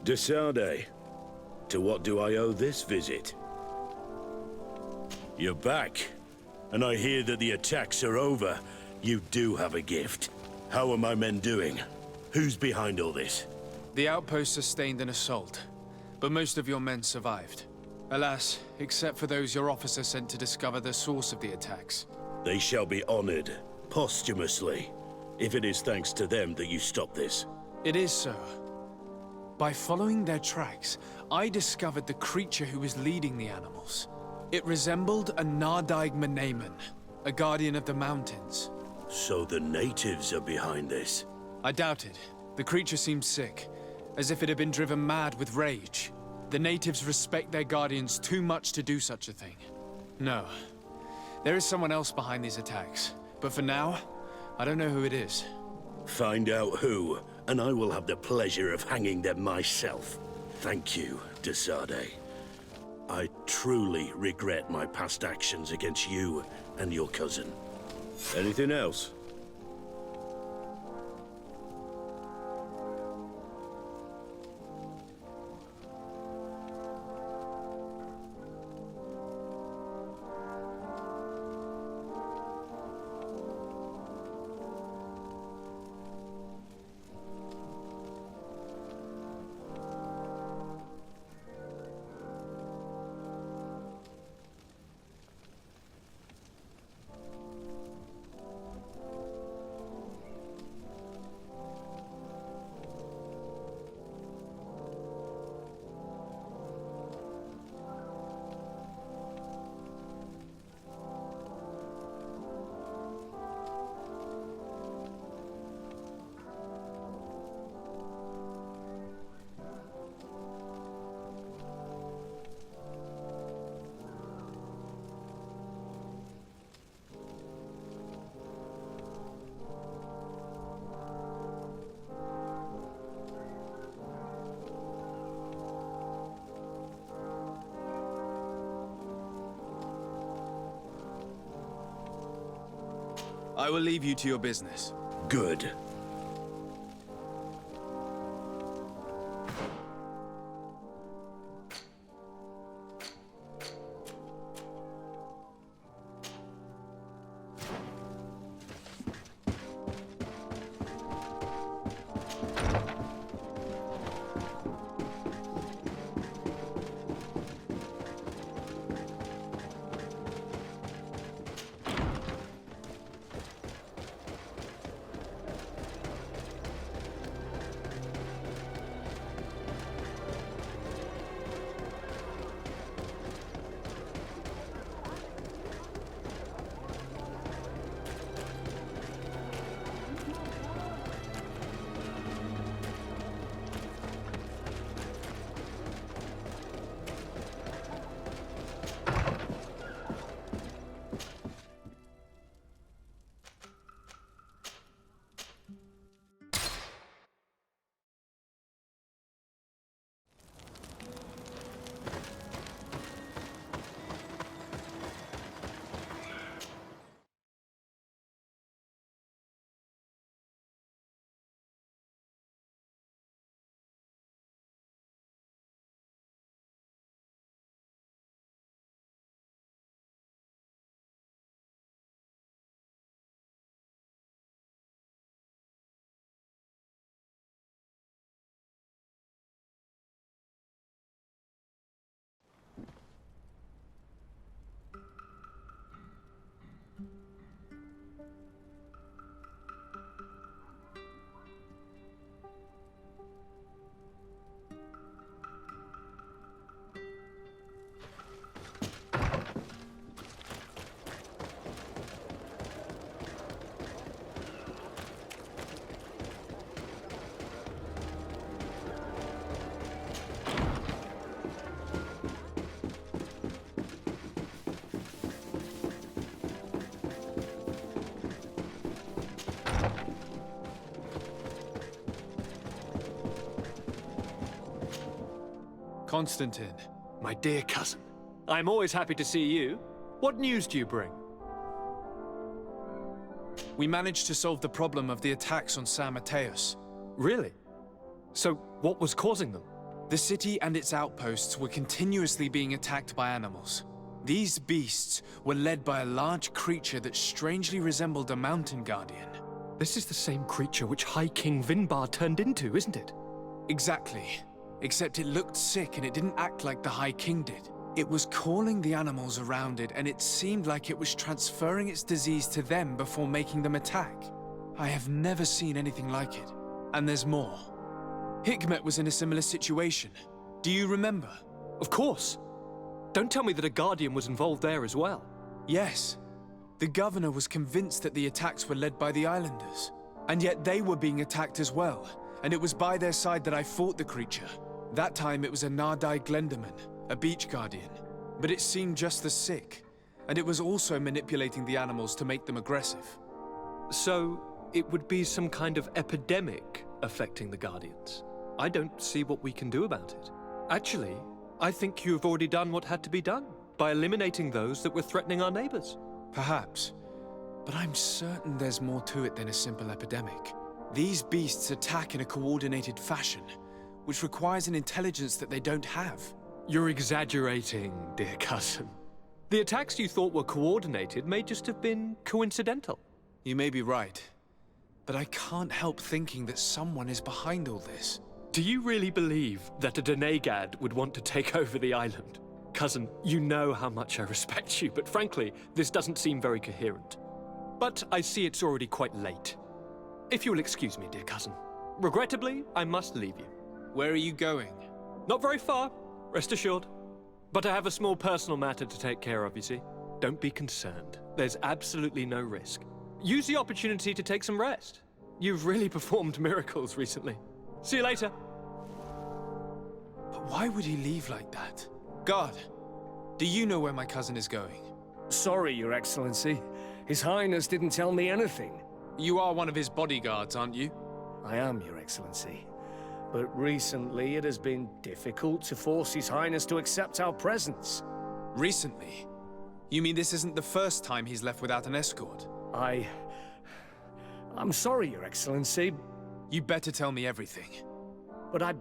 Desade, to what do I owe this visit? You're back, and I hear that the attacks are over. You do have a gift. How are my men doing? Who's behind all this? The outpost sustained an assault, but most of your men survived. Alas, except for those your officer sent to discover the source of the attacks. They shall be honored, posthumously, if it is thanks to them that you stop this. It is so. By following their tracks, I discovered the creature who was leading the animals. It resembled a Nardaig Meneman, a guardian of the mountains. So the natives are behind this? I doubt it. The creature seemed sick, as if it had been driven mad with rage. The natives respect their guardians too much to do such a thing. No. There is someone else behind these attacks, but for now, I don't know who it is. Find out who, and I will have the pleasure of hanging them myself. Thank you, Desade. I truly regret my past actions against you and your cousin. Anything else? I will leave you to your business. Good. Constantine. My dear cousin, I'm always happy to see you. What news do you bring? We managed to solve the problem of the attacks on San Mateus. Really? So, what was causing them? The city and its outposts were continuously being attacked by animals. These beasts were led by a large creature that strangely resembled a mountain guardian. This is the same creature which High King Vinbar turned into, isn't it? Exactly. Except it looked sick and it didn't act like the High King did. It was calling the animals around it, and it seemed like it was transferring its disease to them before making them attack. I have never seen anything like it. And there's more. Hikmet was in a similar situation. Do you remember? Of course. Don't tell me that a Guardian was involved there as well. Yes. The governor was convinced that the attacks were led by the islanders. And yet they were being attacked as well. And it was by their side that I fought the creature. That time it was a Nardai Glenderman, a beach guardian. But it seemed just as sick. And it was also manipulating the animals to make them aggressive. So, it would be some kind of epidemic affecting the Guardians. I don't see what we can do about it. Actually, I think you've already done what had to be done, by eliminating those that were threatening our neighbors. Perhaps. But I'm certain there's more to it than a simple epidemic. These beasts attack in a coordinated fashion, which requires an intelligence that they don't have. You're exaggerating, dear cousin. The attacks you thought were coordinated may just have been coincidental. You may be right. But I can't help thinking that someone is behind all this. Do you really believe that a Denegad would want to take over the island? Cousin, you know how much I respect you, but frankly, this doesn't seem very coherent. But I see it's already quite late. If you will excuse me, dear cousin. Regrettably, I must leave you. Where are you going? Not very far, rest assured. But I have a small personal matter to take care of, you see. Don't be concerned. There's absolutely no risk. Use the opportunity to take some rest. You've really performed miracles recently. See you later. But why would he leave like that? Guard, do you know where my cousin is going? Sorry, Your Excellency. His Highness didn't tell me anything. You are one of his bodyguards, aren't you? I am, Your Excellency. But recently it has been difficult to force His Highness to accept our presence. Recently? You mean this isn't the first time he's left without an escort? I'm sorry, Your Excellency. You better tell me everything. But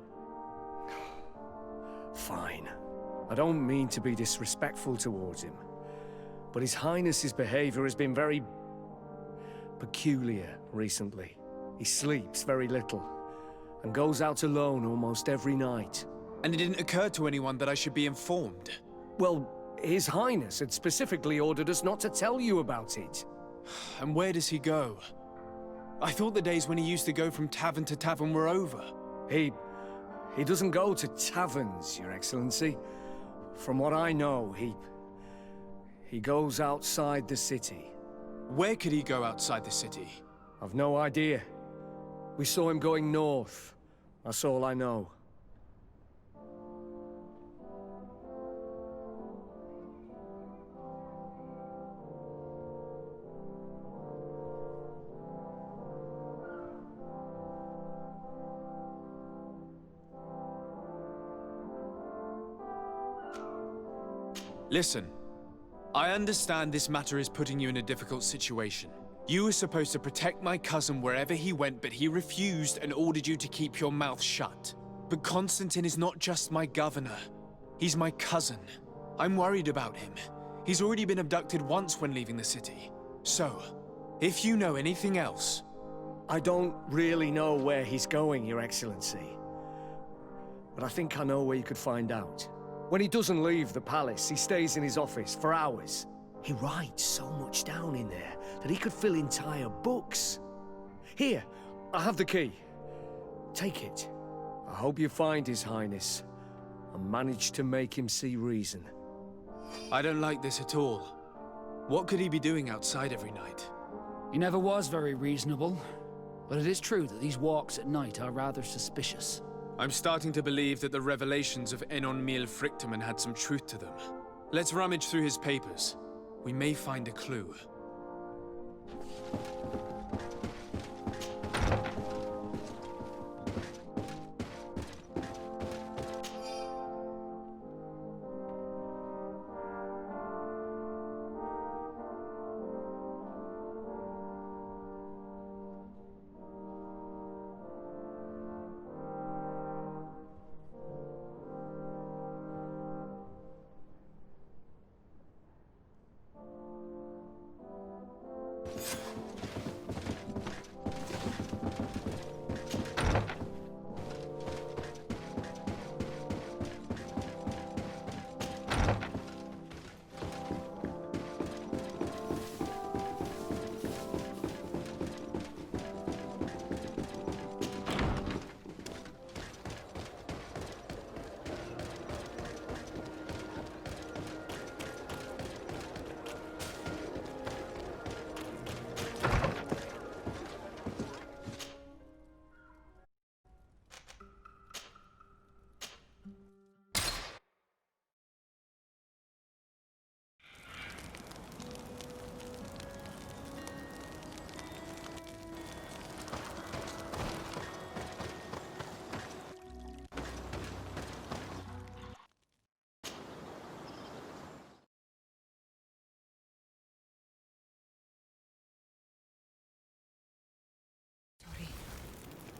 Fine. I don't mean to be disrespectful towards him. But His Highness's behavior has been very peculiar recently. He sleeps very little, and goes out alone almost every night. And it didn't occur to anyone that I should be informed? Well, His Highness had specifically ordered us not to tell you about it. And where does he go? I thought the days when he used to go from tavern to tavern were over. He doesn't go to taverns, Your Excellency. From what I know, he goes outside the city. Where could he go outside the city? I've no idea. We saw him going north. That's all I know. Listen, I understand this matter is putting you in a difficult situation. You were supposed to protect my cousin wherever he went, but he refused and ordered you to keep your mouth shut. But Constantine is not just my governor. He's my cousin. I'm worried about him. He's already been abducted once when leaving the city. So, if you know anything else... I don't really know where he's going, Your Excellency. But I think I know where you could find out. When he doesn't leave the palace, he stays in his office for hours. He writes so much down in there that he could fill entire books. Here, I have the key. Take it. I hope you find His Highness and manage to make him see reason. I don't like this at all. What could he be doing outside every night? He never was very reasonable, but it is true that these walks at night are rather suspicious. I'm starting to believe that the revelations of Enon Mil Frictamen had some truth to them. Let's rummage through his papers. We may find a clue.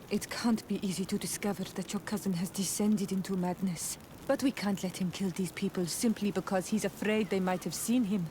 It can't be easy to discover that your cousin has descended into madness. But we can't let him kill these people simply because he's afraid they might have seen him.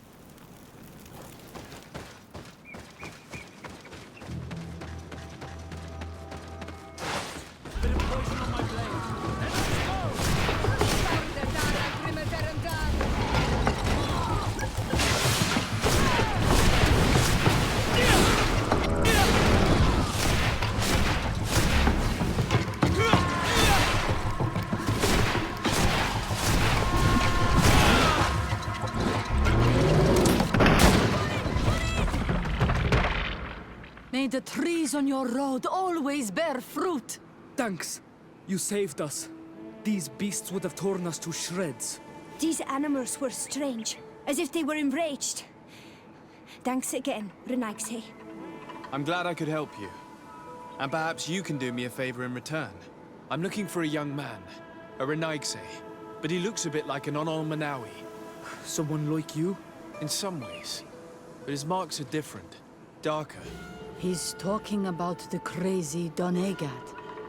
May the trees on your road always bear fruit. Thanks. You saved us. These beasts would have torn us to shreds. These animals were strange, as if they were enraged. Thanks again, Renaigse. I'm glad I could help you. And perhaps you can do me a favor in return. I'm looking for a young man, a Renaigse, but he looks a bit like an Onol Manawi. Someone like you? In some ways. But his marks are different, darker. He's talking about the crazy Donegat.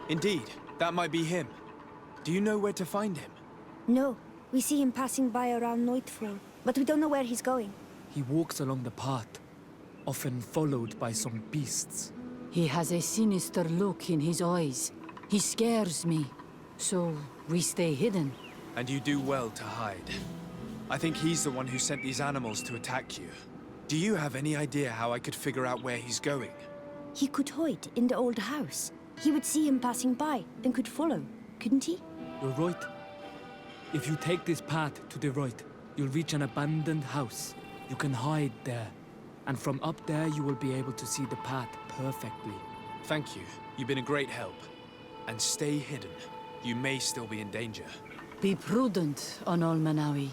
Indeed, that might be him. Do you know where to find him? No, we see him passing by around nightfall, but we don't know where he's going. He walks along the path, often followed by some beasts. He has a sinister look in his eyes. He scares me, so we stay hidden. And you do well to hide. I think he's the one who sent these animals to attack you. Do you have any idea how I could figure out where he's going? He could hide in the old house. He would see him passing by and could follow, couldn't he? You're right. If you take this path to the right, you'll reach an abandoned house. You can hide there. And from up there, you will be able to see the path perfectly. Thank you. You've been a great help. And stay hidden. You may still be in danger. Be prudent, Onol Manawi.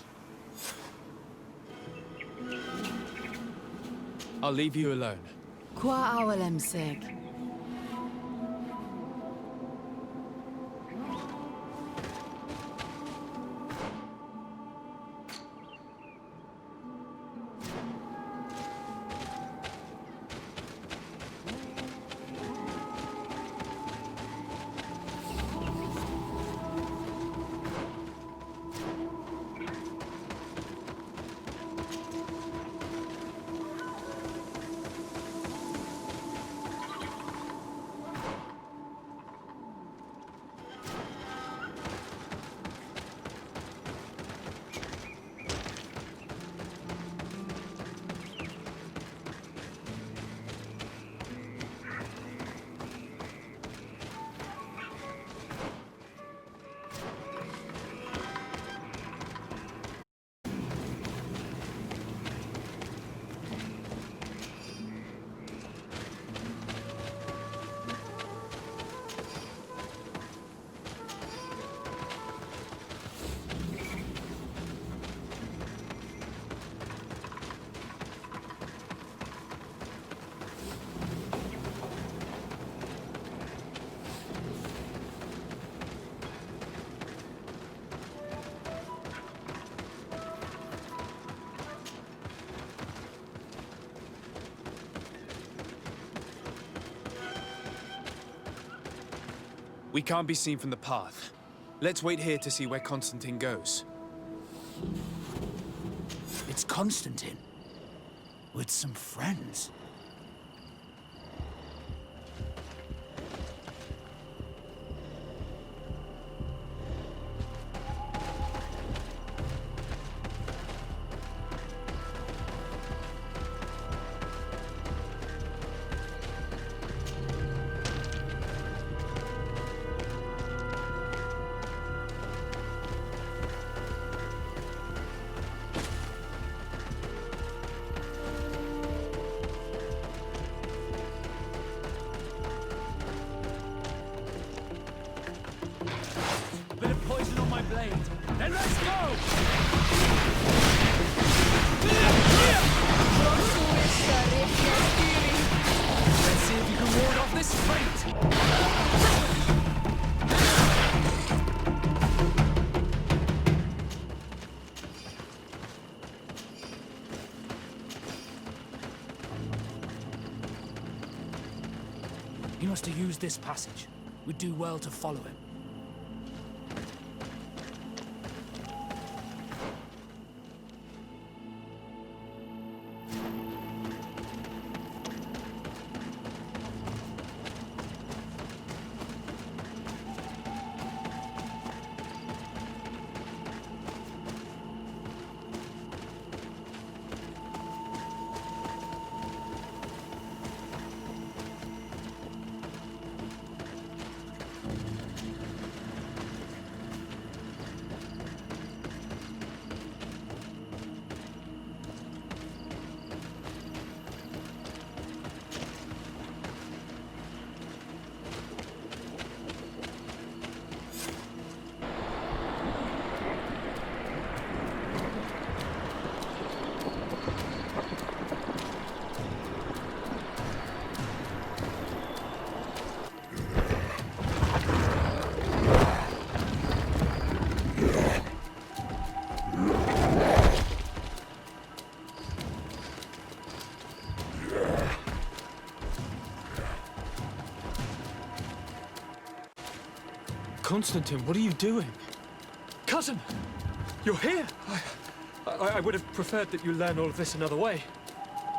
I'll leave you alone. Qua awalem seg. We can't be seen from the path. Let's wait here to see where Constantine goes. It's Constantine. With some friends. Bit of poison on my blade. Then let's go! Let's see if you can ward off this fate! He must have used this passage. we'd do well to follow him. Constantine, what are you doing? Cousin! You're here! I would have preferred that you learn all of this another way.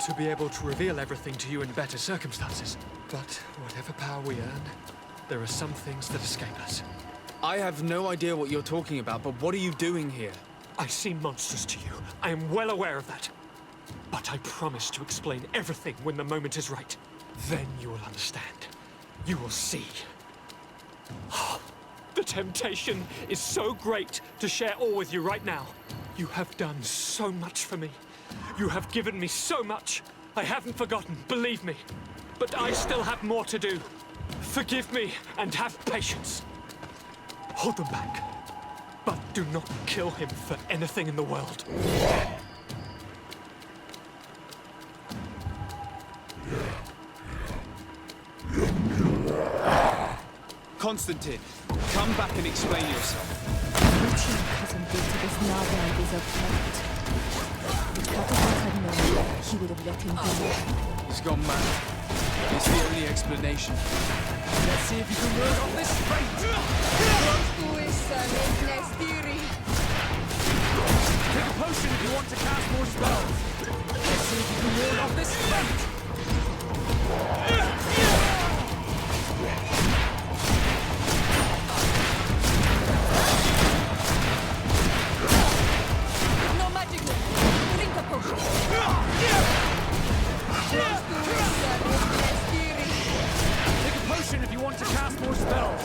To be able to reveal everything to you in better circumstances. But whatever power we earn, there are some things that escape us. I have no idea what you're talking about, but what are you doing here? I seem monstrous to you. I am well aware of that. But I promise to explain everything when the moment is right. Then you will understand. You will see. The temptation is so great to share all with you right now. You have done so much for me. You have given me so much. I haven't forgotten, believe me. But I still have more to do. Forgive me and have patience. Hold them back. But do not kill him for anything in the world. Constantine, come back and explain yourself. What your cousin did to this Nagai is abhorrent. If Catapult had known, he would have let him go. He's gone mad. It's the only explanation. Let's see if you can work on this fate! Take a potion if you want to cast more spells. Let's see if you can ward off this fate! No magic! Drink a potion! Take a potion if you want to cast more spells.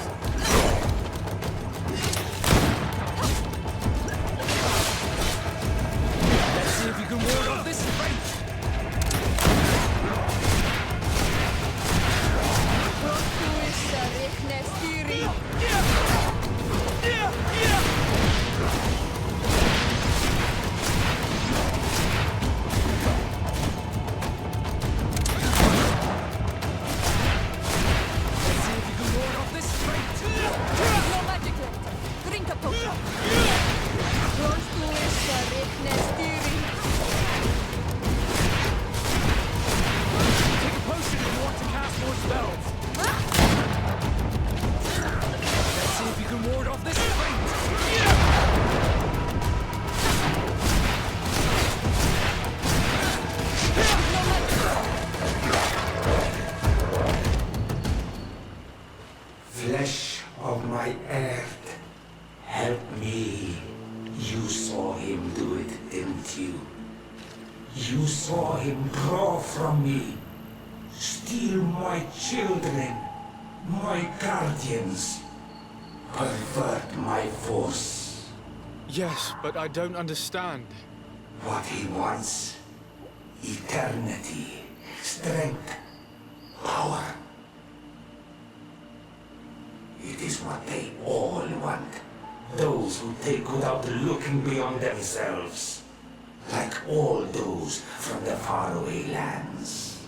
Let's see if you can ward off this fate. Flesh of my earth, help me. You saw him do it, didn't you? You saw him draw from me, steal my children, my guardians, pervert my force. Yes, but I don't understand. What he wants, eternity, strength, power. It is what they all want. Those who take without looking beyond themselves. Like all those from the faraway lands.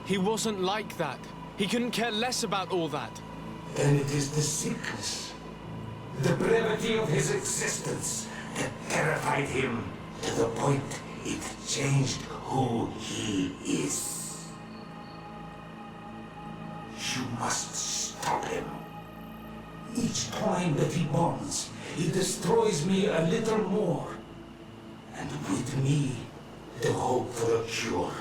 He wasn't like that. He couldn't care less about all that. Then it is the sickness, the brevity of his existence that terrified him to the point it changed who he is. You must stop him. Each time that he bonds, he destroys me a little more. And with me, the hope for a cure.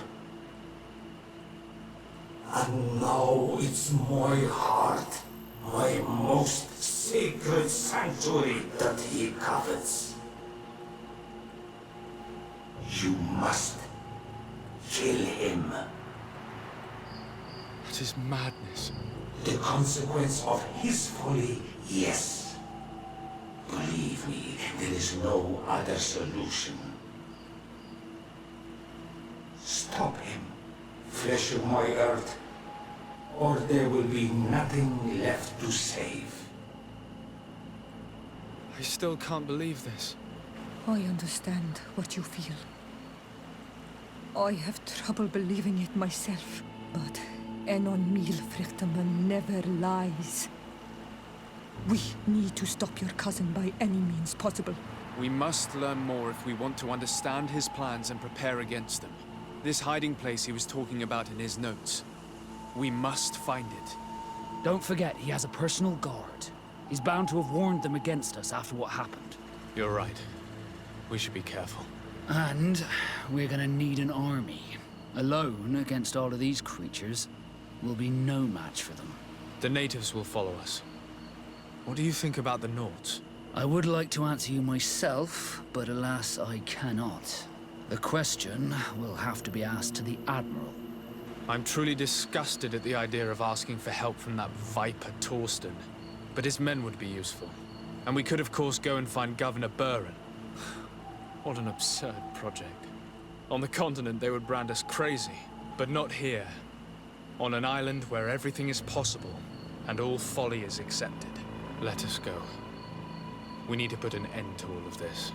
And now it's my heart, my most sacred sanctuary that he covets. You must kill him. That is madness. The consequence of his folly, yes. Believe me, there is no other solution. Stop him, flesh of my earth, or there will be nothing left to save. I still can't believe this. I understand what you feel. I have trouble believing it myself, but Enon Milfrichtaman never lies. We need to stop your cousin by any means possible. We must learn more if we want to understand his plans and prepare against them. This hiding place he was talking about in his notes. We must find it. Don't forget, he has a personal guard. He's bound to have warned them against us after what happened. You're right. We should be careful. And we're gonna need an army. Alone against all of these creatures, we'll be no match for them. The natives will follow us. What do you think about the Nords? I would like to answer you myself, but alas, I cannot. The question will have to be asked to the Admiral. I'm truly disgusted at the idea of asking for help from that viper Torsten. But his men would be useful. And we could of course go and find Governor Buren. What an absurd project. On the continent they would brand us crazy, but not here. On an island where everything is possible, and all folly is accepted. Let us go. We need to put an end to all of this.